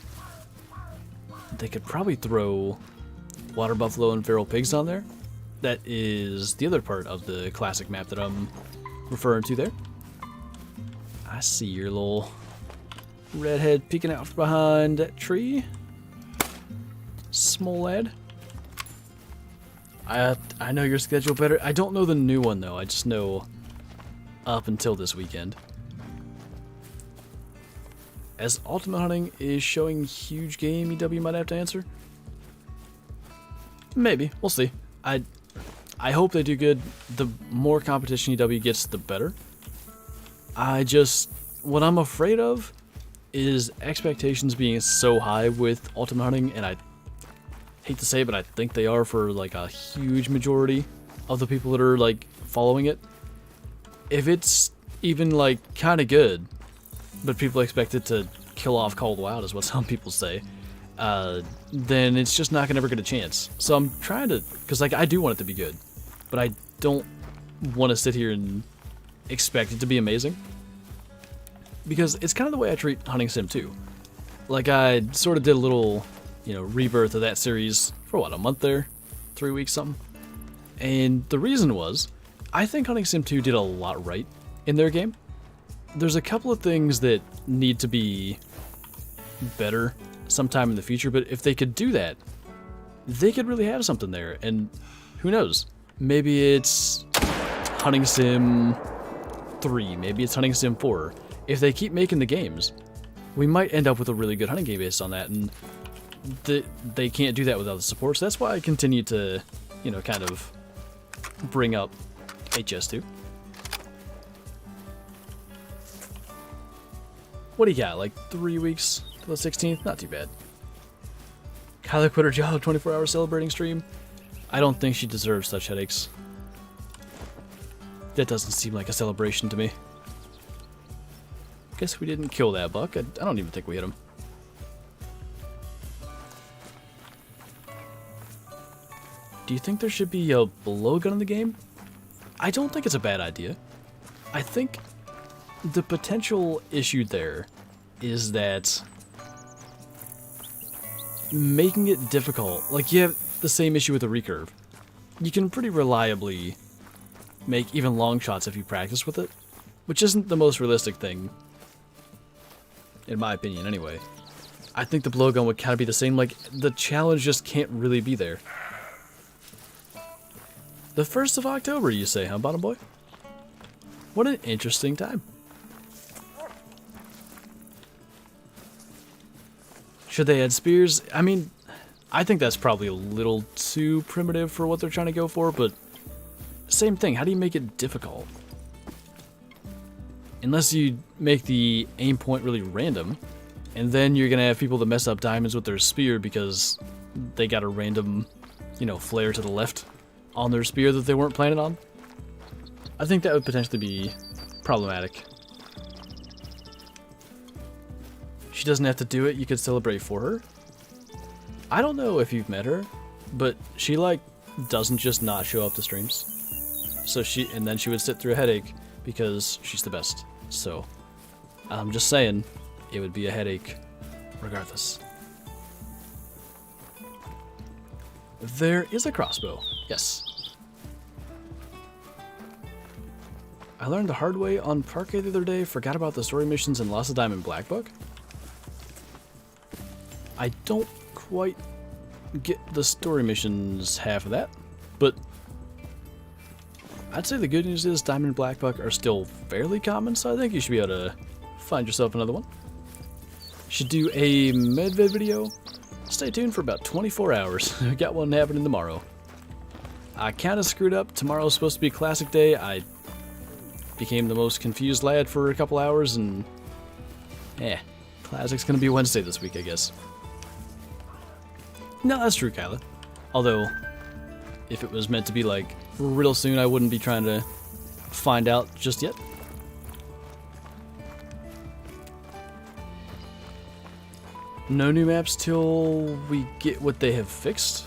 they could probably throw water buffalo and feral pigs on there. That is the other part of the Classic map that I'm referring to there. I see your little redhead peeking out from behind that tree. Small lad. I know your schedule better. I don't know the new one though. I just know up until this weekend. As Ultimate Hunting is showing huge game, EW might have to answer. Maybe. We'll see. I hope they do good. The more competition EW gets, the better. What I'm afraid of is expectations being so high with ultimate hunting, and I hate to say it, but I think they are for like a huge majority of the people that are like following it. If it's even like kind of good, but people expect it to kill off Cold Wild, is what some people say, then it's just not gonna ever get a chance. So I'm trying to, because like I do want it to be good, but I don't want to sit here and expect it to be amazing, because it's kind of the way I treat Hunting Sim 2. Like I sort of did a little, you know, rebirth of that series for what, a month there? 3 weeks something? And the reason was, I think Hunting Sim 2 did a lot right in their game. There's a couple of things that need to be better sometime in the future, but if they could do that, they could really have something there. And who knows? Maybe it's Hunting Sim 3, maybe it's Hunting Sim 4. If they keep making the games, we might end up with a really good hunting game based on that, and they can't do that without the support. So that's why I continue to, you know, kind of bring up HS2. What do you got, like 3 weeks till the 16th? Not too bad. Kyla quit her job, 24-hour celebrating stream. I don't think she deserves such headaches. That doesn't seem like a celebration to me. Guess we didn't kill that buck. I don't even think we hit him. Do you think there should be a blowgun in the game? I don't think it's a bad idea. I think the potential issue there is that making it difficult, like you have the same issue with the recurve. You can pretty reliably make even long shots if you practice with it, which isn't the most realistic thing, in my opinion anyway. I think the blowgun would kind of be the same, like the challenge just can't really be there. The 1st of October, you say, huh, Bottom Boy? What an interesting time. Should they add spears? I mean, I think that's probably a little too primitive for what they're trying to go for, but same thing, how do you make it difficult? Unless you make the aim point really random, and then you're gonna have people that mess up diamonds with their spear because they got a random, you know, flare to the left on their spear that they weren't planning on. I think that would potentially be problematic. She doesn't have to do it, you could celebrate for her. I don't know if you've met her, but she like doesn't just not show up to streams. So and then she would sit through a headache because she's the best. So I'm just saying, it would be a headache regardless. There is a crossbow, yes. I learned the hard way on Parquet the other day, forgot about the story missions and lost a diamond black book. I don't quite get the story missions half of that, but I'd say the good news is diamond and black buck are still fairly common, so I think you should be able to find yourself another one. Should do a medvid video. Stay tuned for about 24 hours. We got one happening tomorrow. I kind of screwed up. Tomorrow's supposed to be classic day. I became the most confused lad for a couple hours, and classic's gonna be Wednesday this week, I guess. No, that's true, Kyla. Although, if it was meant to be like real soon, I wouldn't be trying to find out just yet. No new maps till we get what they have fixed,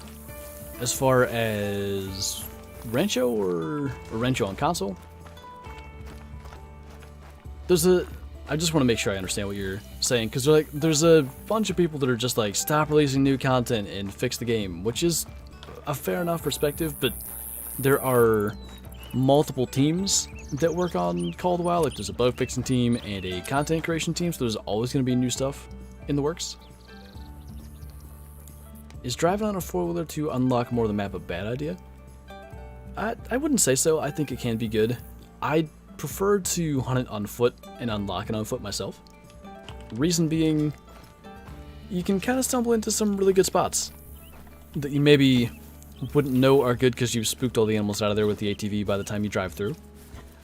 as far as Rancho or Rancho on console. I just want to make sure I understand what you're saying, because there's a bunch of people that are just like, stop releasing new content and fix the game, which is a fair enough perspective, but there are multiple teams that work on Call of the Wild. Like there's a bug fixing team and a content creation team, so there's always going to be new stuff in the works. Is driving on a four-wheeler to unlock more of the map a bad idea? I wouldn't say so. I think it can be good. I prefer to hunt it on foot and unlock it on foot myself. Reason being, you can kind of stumble into some really good spots that you maybe wouldn't know are good because you've spooked all the animals out of there with the ATV by the time you drive through.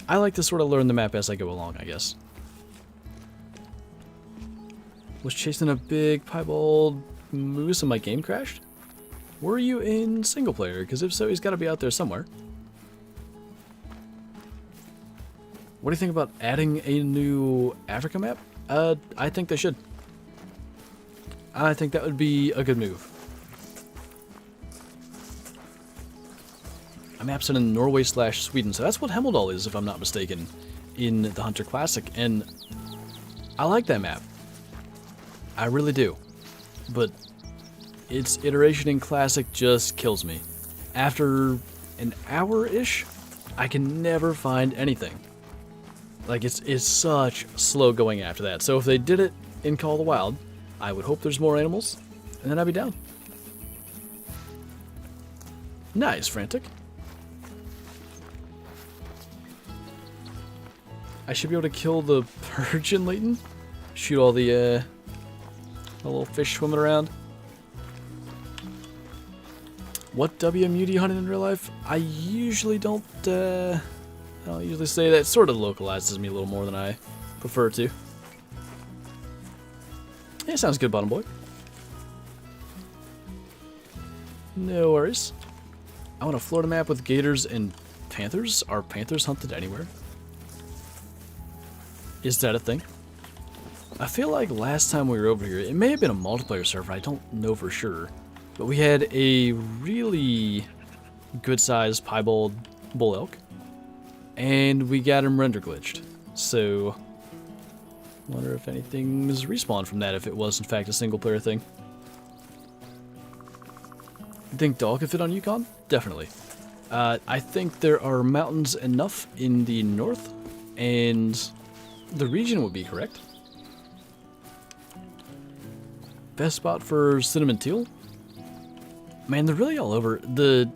I like to sort of learn the map as I go along, I guess. Was chasing a big piebald moose and my game crashed? Were you in single player? Because if so, he's got to be out there somewhere. What do you think about adding a new Africa map? I think they should. I think that would be a good move. A map set in Norway/Sweden, so that's what Hemmeldal is, if I'm not mistaken, in the Hunter Classic, and I like that map. I really do. But its iteration in Classic just kills me. After an hour-ish, I can never find anything. Like, it's such slow going after that. So if they did it in Call of the Wild, I would hope there's more animals, and then I'd be down. Nice, Frantic. I should be able to kill the perch in Leighton. Shoot all the little fish swimming around. What WMU do you hunt in real life? I usually don't usually say that. It sort of localizes me a little more than I prefer to. Yeah, sounds good, bottom boy. No worries. I want a Florida map with gators and panthers. Are panthers hunted anywhere? Is that a thing? I feel like last time we were over here, it may have been a multiplayer server, I don't know for sure, but we had a really good-sized piebald bull elk, and we got him render glitched. So, wonder if anything was respawned from that, if it was in fact a single-player thing. You think dog could fit on Yukon? Definitely. I think there are mountains enough in the north, and the region would be correct. Best spot for cinnamon teal? Man, they're really all over. The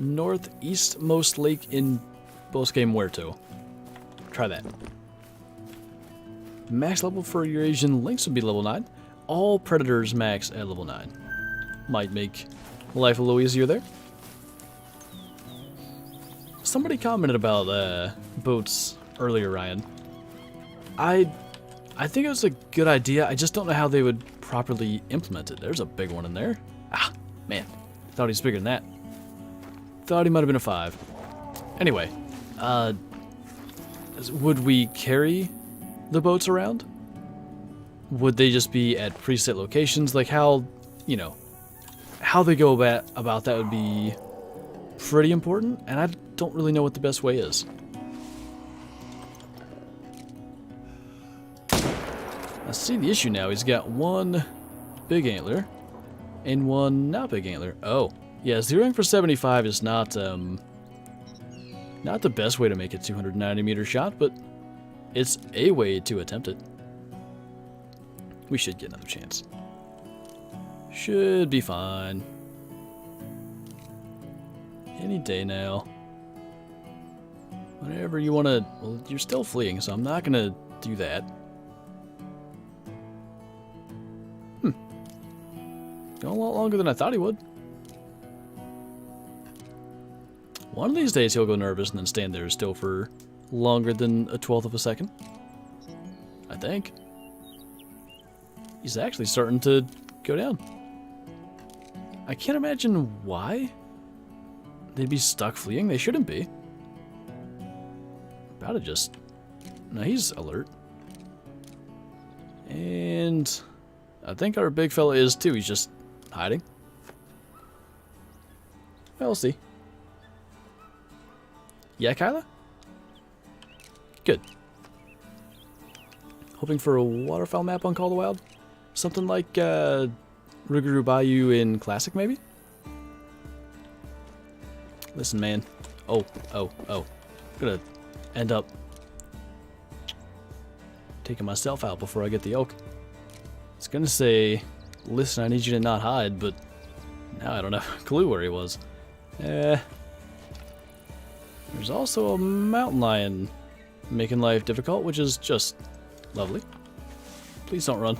northeastmost lake in Bosque Muerto. Try that. Max level for Eurasian lynx would be level 9. All predators max at level 9. Might make life a little easier there. Somebody commented about boats earlier, Ryan. I think it was a good idea. I just don't know how they would properly implement it. There's a big one in there. Ah, man. Thought he was bigger than that. Thought he might have been a 5. Anyway, would we carry the boats around? Would they just be at preset locations? Like how, you know, how they go about that would be pretty important, and I don't really know what the best way is. I see the issue now. He's got one big antler and one not big antler. Oh, yeah, zeroing for 75 is not the best way to make a 290 meter shot, but it's a way to attempt it. We should get another chance. Should be fine. Any day now. Whenever you want to... Well, you're still fleeing, so I'm not going to do that. Going a lot longer than I thought he would. One of these days he'll go nervous and then stand there still for longer than a 1/12 of a second. I think. He's actually starting to go down. I can't imagine why they'd be stuck fleeing. They shouldn't be. About to just... No, he's alert. And I think our big fella is too. He's just hiding. Well, we'll see. Yeah, Kyla? Good. Hoping for a waterfowl map on Call of the Wild? Something like Rougarou Bayou in Classic, maybe? Listen, man. Oh. I'm gonna end up taking myself out before I get the elk. It's gonna say, listen, I need you to not hide, but now I don't have a clue where he was. There's also a mountain lion making life difficult, which is just lovely. Please don't run.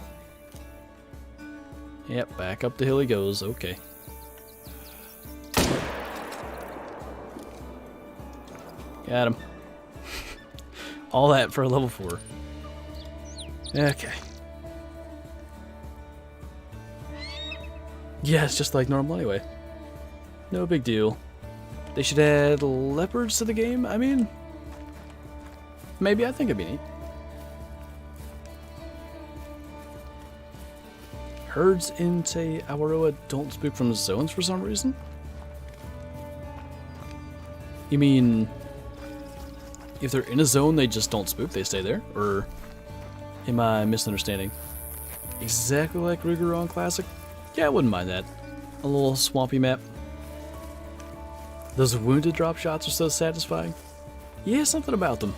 Yep, back up the hill he goes. Okay. Got him. All that for a level 4. Okay. Yeah, it's just like normal anyway. No big deal. They should add leopards to the game? I mean, maybe. I think it'd be neat. Herds in Te Awaroa don't spook from zones for some reason? You mean, if they're in a zone, they just don't spook, they stay there? Or am I misunderstanding? Exactly like Rougarou Classic? Yeah, I wouldn't mind that. A little swampy map. Those wounded drop shots are so satisfying. Yeah, something about them.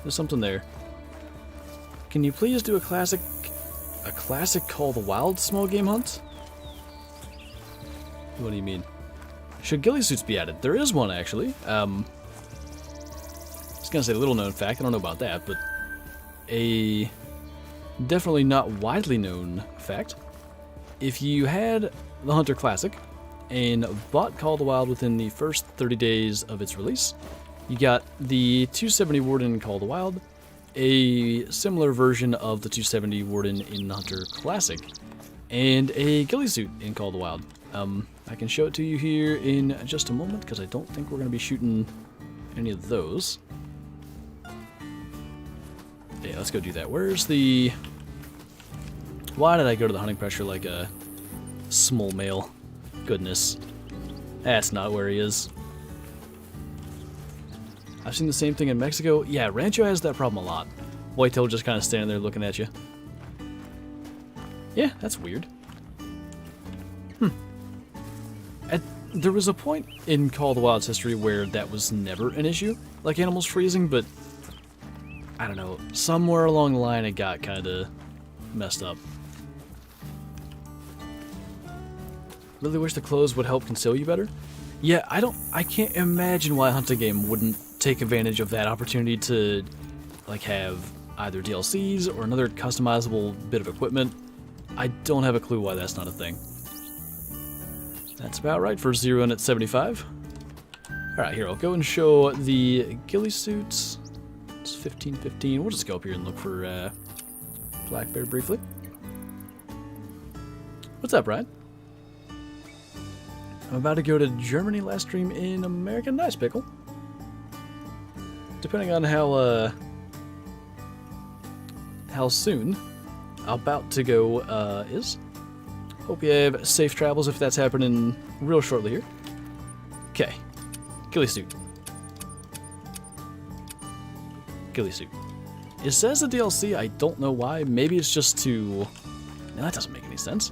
There's something there. Can you please do a classic Call the Wild small game hunt? What do you mean? Should ghillie suits be added? There is one, actually. I was gonna say a little known fact, I don't know about that, but a definitely not widely known fact. If you had the Hunter Classic and bought Call the Wild within the first 30 days of its release, you got the 270 Warden in Call the Wild, a similar version of the 270 Warden in the Hunter Classic, and a ghillie suit in Call the Wild. I can show it to you here in just a moment, because I don't think we're going to be shooting any of those. Yeah, let's go do that. Where's the... Why did I go to the hunting pressure like a small male? Goodness. That's not where he is. I've seen the same thing in Mexico. Yeah, Rancho has that problem a lot. Whitetail just kind of standing there looking at you. Yeah, that's weird. There was a point in Call of the Wild's history where that was never an issue, like animals freezing, but I don't know, somewhere along the line it got kind of messed up. Really wish the clothes would help conceal you better. Yeah, I can't imagine why a hunting game wouldn't take advantage of that opportunity to, like, have either DLCs or another customizable bit of equipment. I don't have a clue why that's not a thing. That's about right for zeroing at 75. Alright, here, I'll go and show the ghillie suits. It's 1515. We'll just go up here and look for Blackberry briefly. What's up, Brian? I'm about to go to Germany last stream in America. Nice, Pickle. Depending on how soon about to go is. Hope you have safe travels if that's happening real shortly here. Okay. Ghillie suit. Ghillie suit. It says the DLC, I don't know why. Maybe it's just to... No, that doesn't make any sense.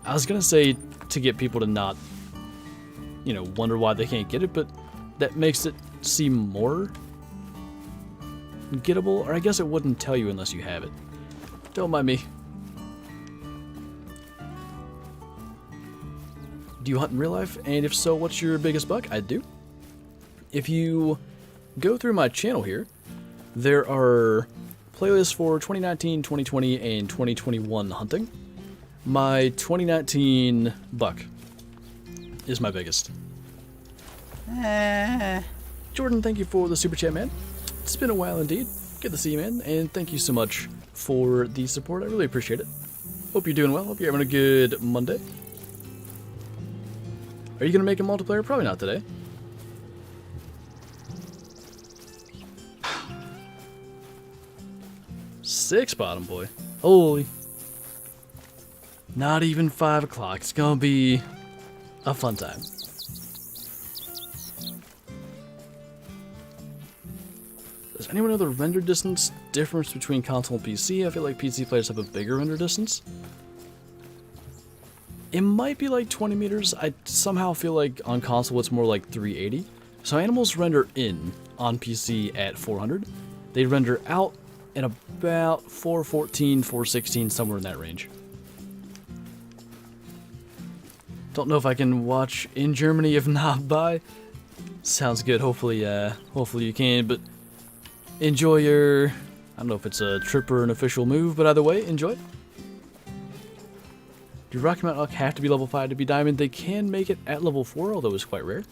I was gonna say to get people to not, you know, wonder why they can't get it, but that makes it seem more gettable, or I guess it wouldn't tell you unless you have it. Don't mind me. Do you hunt in real life? And if so, what's your biggest buck? I do. If you go through my channel here, there are playlists for 2019, 2020, and 2021 hunting. My 2019 buck is my biggest. Jordan, thank you for the super chat, man. It's been a while indeed. Good to see you, man. And thank you so much for the support. I really appreciate it. Hope you're doing well. Hope you're having a good Monday. Are you going to make a multiplayer? Probably not today. Six bottom, boy. Holy. Not even 5 o'clock. It's going to be a fun time. Does anyone know the render distance difference between console and PC? I feel like PC players have a bigger render distance. It might be like 20 meters. I somehow feel like on console it's more like 380. So animals render in on PC at 400. They render out at about 414, 416, somewhere in that range. Don't know if I can watch in Germany. If not, bye. Sounds good. Hopefully you can. But enjoy your... I don't know if it's a trip or an official move, but either way, enjoy. Do Rocky Mountain elk have to be level 5 to be diamond? They can make it at level 4, although it's quite rare.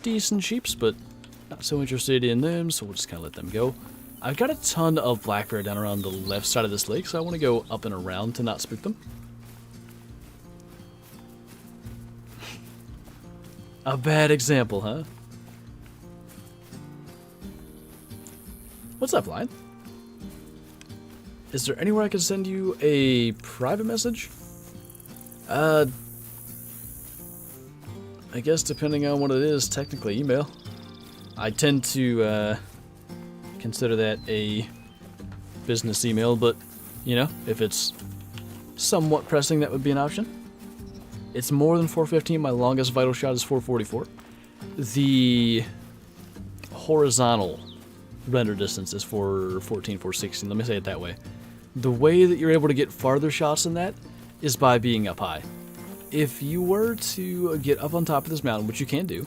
Decent sheeps, but not so interested in them, so we'll just kind of let them go. I've got a ton of Blackberry down around the left side of this lake, so I want to go up and around to not spook them. A bad example, huh? What's up, Lion? Is there anywhere I can send you a private message? I guess depending on what it is, technically email. I tend to consider that a business email, but you know, if it's somewhat pressing, that would be an option. It's more than 415. My longest vital shot is 444. The horizontal render distance is 414, 416. Let me say it that way. The way that you're able to get farther shots than that is by being up high. If you were to get up on top of this mountain, which you can do,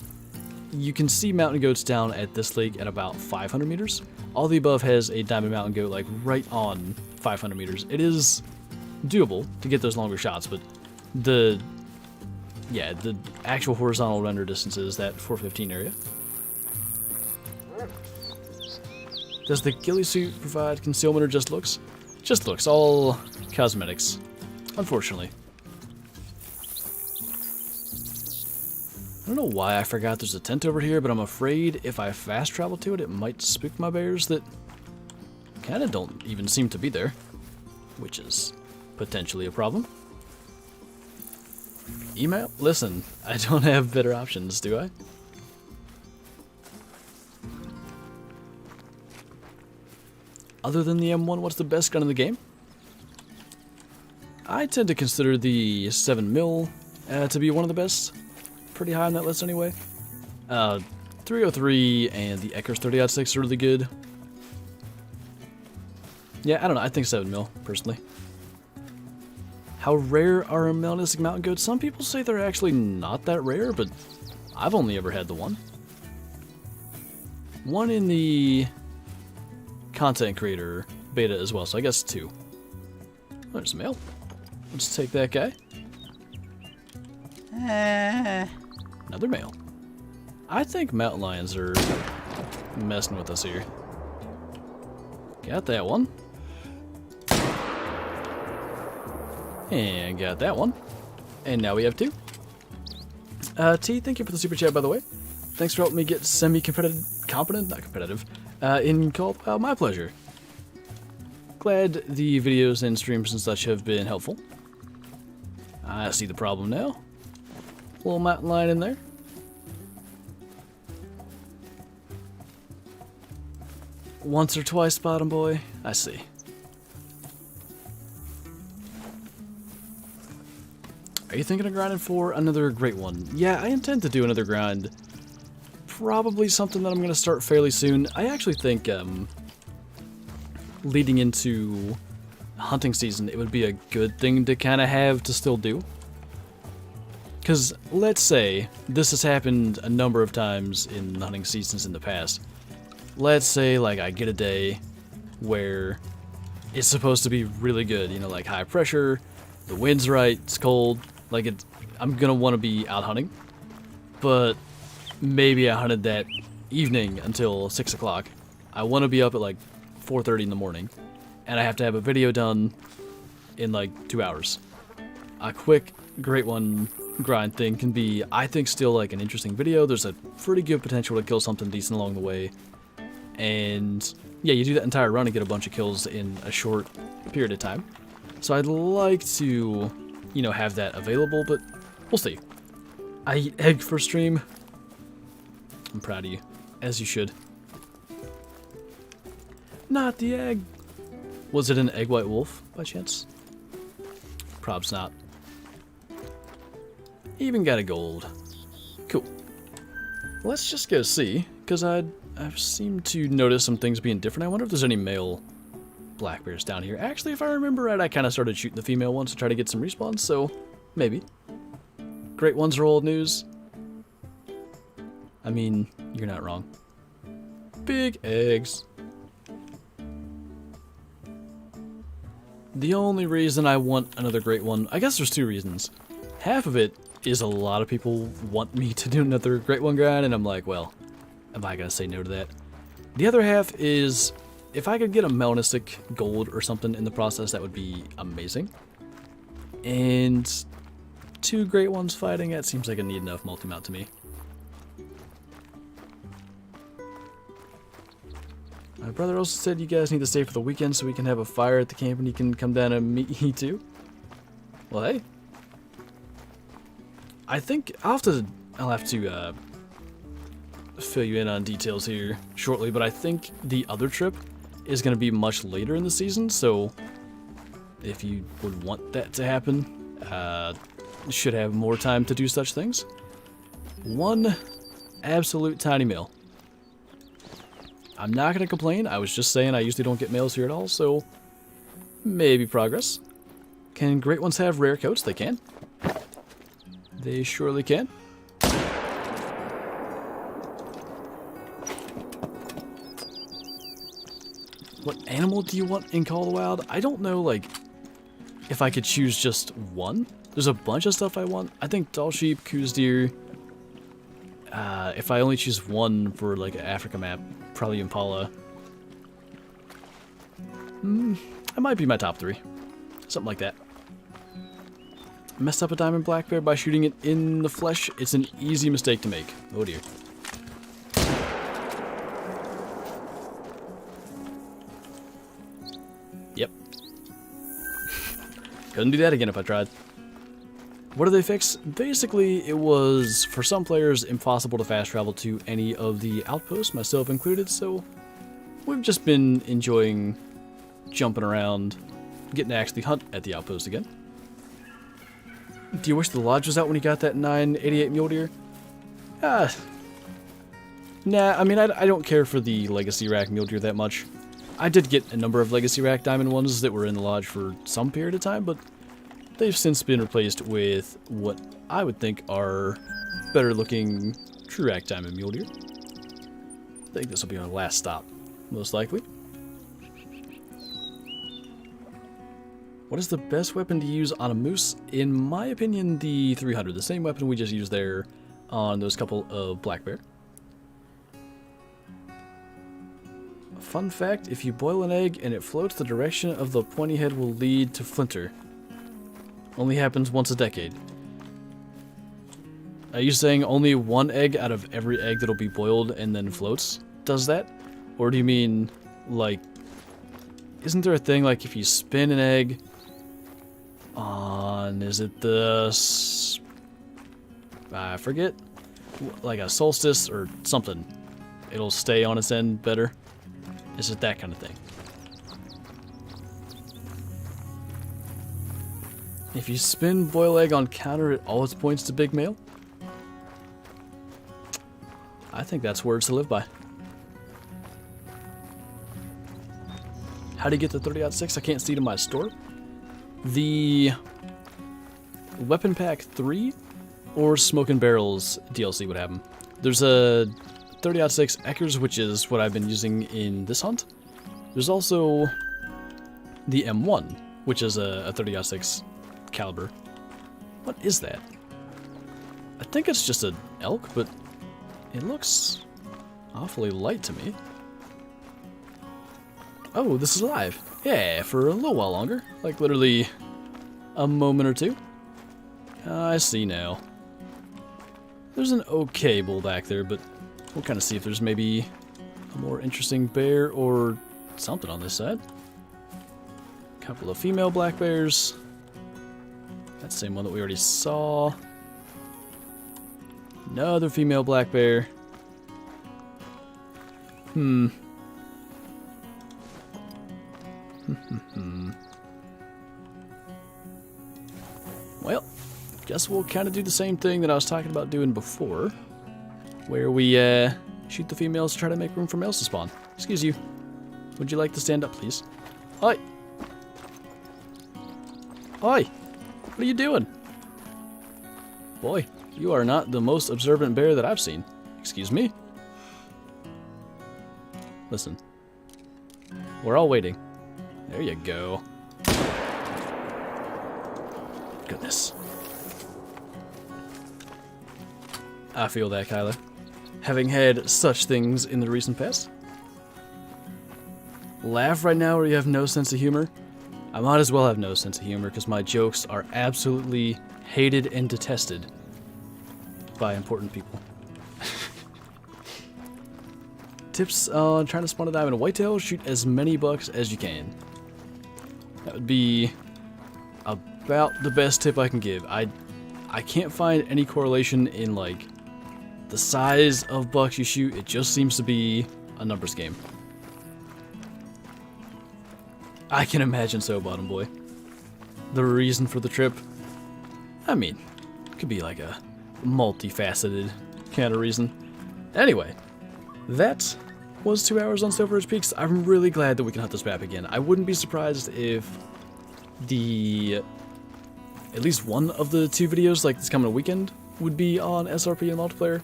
you can see mountain goats down at this lake at about 500 meters. All the above has a diamond mountain goat like right on 500 meters. It is doable to get those longer shots, but the actual horizontal render distance is that 415 area. Does the ghillie suit provide concealment or just looks? Just looks, all cosmetics, unfortunately. I don't know why I forgot there's a tent over here, but I'm afraid if I fast travel to it, it might spook my bears that kind of don't even seem to be there, which is potentially a problem. Email? Listen, I don't have better options, do I? Other than the M1, what's the best gun in the game? I tend to consider the 7mm to be one of the best. Pretty high on that list anyway. 303 and the Eckers 30-06 are really good. Yeah, I don't know. I think 7mm, personally. How rare are melanistic mountain goats? Some people say they're actually not that rare, but I've only ever had the one. One in the content creator beta as well, so I guess 2. Oh, there's a male. Let's take that guy. Another male. I think mountain lions are messing with us here. Got that one. And got that one. And now we have 2. T, thank you for the super chat, by the way. Thanks for helping me get competent, not competitive, in called my pleasure. Glad the videos and streams and such have been helpful. I see the problem now. Little mountain lion in there. Once or twice, bottom boy. I see. Are you thinking of grinding for another great one? Yeah, I intend to do another grind. Probably something that I'm going to start fairly soon. I actually think leading into hunting season, it would be a good thing to kind of have to still do. Because let's say this has happened a number of times in hunting seasons in the past. Let's say like I get a day where it's supposed to be really good, you know, like high pressure, the wind's right, it's cold, like I'm gonna want to be out hunting, but maybe I hunted that evening until 6 o'clock. I want to be up at like 4:30 in the morning, and I have to have a video done in like 2 hours. A quick, great one grind thing can be, I think, still like an interesting video. There's a pretty good potential to kill something decent along the way, and yeah, you do that entire run and get a bunch of kills in a short period of time. So I'd like to, you know, have that available, but we'll see. I eat egg for stream. I'm proud of you, as you should. Not the egg. Was it an egg white wolf by chance? Probs not. Even got a gold. Cool. Let's just go see, because I've seemed to notice some things being different. I wonder if there's any male black bears down here. Actually, if I remember right, I kind of started shooting the female ones to try to get some respawns, so maybe. Great ones are old news. I mean, you're not wrong. Big eggs. The only reason I want another great one, I guess there's 2 reasons. Half of it is a lot of people want me to do another great one grind, and I'm like, well, am I gonna say no to that? The other half is if I could get a melanistic gold or something in the process, that would be amazing. And 2 great ones fighting, that seems like a neat enough multi-mount to me. My brother also said you guys need to stay for the weekend so we can have a fire at the camp and he can come down and meet you too. Well, hey. I think I'll have to fill you in on details here shortly, but I think the other trip is going to be much later in the season, so if you would want that to happen, you should have more time to do such things. 1 absolute tiny mail. I'm not going to complain. I was just saying I usually don't get mails here at all, so maybe progress. Can great ones have rare coats? They can. They surely can. What animal do you want in Call of the Wild? I don't know, like, if I could choose just one. There's a bunch of stuff I want. I think tall sheep, coos deer. If I only choose one for, like, an Africa map, probably Impala. That might be my top 3. Something like that. Messed up a diamond black bear by shooting it in the flesh. It's an easy mistake to make. Oh dear. Yep. Couldn't do that again if I tried. What did they fix? Basically, it was, for some players, impossible to fast travel to any of the outposts, myself included, so we've just been enjoying jumping around, getting to actually hunt at the outpost again. Do you wish the lodge was out when you got that 988 mule deer? Nah, I mean, I don't care for the legacy rack mule deer that much. I did get a number of legacy rack diamond ones that were in the lodge for some period of time, but they've since been replaced with what I would think are better looking true rack diamond mule deer. I think this will be our last stop, most likely. What is the best weapon to use on a moose? In my opinion, the 300, the same weapon we just used there on those couple of black bear. Fun fact, if you boil an egg and it floats, the direction of the pointy head will lead to Flinter. Only happens once a decade. Are you saying only 1 egg out of every egg that'll be boiled and then floats does that? Or do you mean, like, isn't there a thing like if you spin an egg on, is it the, I forget, like a solstice or something, it'll stay on its end better? Is it that kind of thing? If you spin boil egg on counter, it always points to big male? I think that's words to live by. How do you get the 30-06? I can't see it in my store. The Weapon Pack 3 or Smoke and Barrels DLC would have them. There's a 30-06 Eckers, which is what I've been using in this hunt. There's also the M1, which is a 30-06 caliber. What is that? I think it's just an elk, but it looks awfully light to me. Oh, this is live. Yeah, for a little while longer. Like literally a moment or two. I see now. There's an okay bull back there, but we'll kind of see if there's maybe a more interesting bear or something on this side. Couple of female black bears. That same one that we already saw. Another female black bear. Well, guess we'll kind of do the same thing that I was talking about doing before, where we shoot the females to try to make room for males to spawn. Excuse you. Would you like to stand up, please? Hi. Hi. What are you doing? Boy, you are not the most observant bear that I've seen. Excuse me. Listen. We're all waiting. There you go. Goodness. I feel that, Kyler. Having had such things in the recent past. laugh right now or you have no sense of humor. I might as well have no sense of humor because my jokes are absolutely hated and detested by important people. Tips on trying to spawn a diamond whitetail: shoot as many bucks as you can. That would be about the best tip I can give. I can't find any correlation in like the size of bucks you shoot. It just seems to be a numbers game. I can imagine so, Bottom Boy. The reason for the trip, I mean, it could be like a multifaceted kind of reason. Anyway, that was 2 hours on Silver Ridge Peaks. I'm really glad that we can hunt this map again. I wouldn't be surprised if at least one of the 2 videos, like this coming weekend, would be on SRP and multiplayer.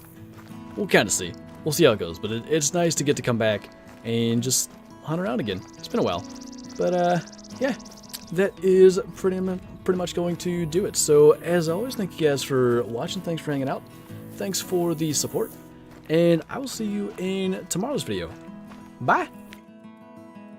We'll kind of see. We'll see how it goes, but it's nice to get to come back and just hunt around again. It's been a while. But, yeah, that is pretty much going to do it. So, as always, thank you guys for watching. Thanks for hanging out. Thanks for the support. And I will see you in tomorrow's video. Bye!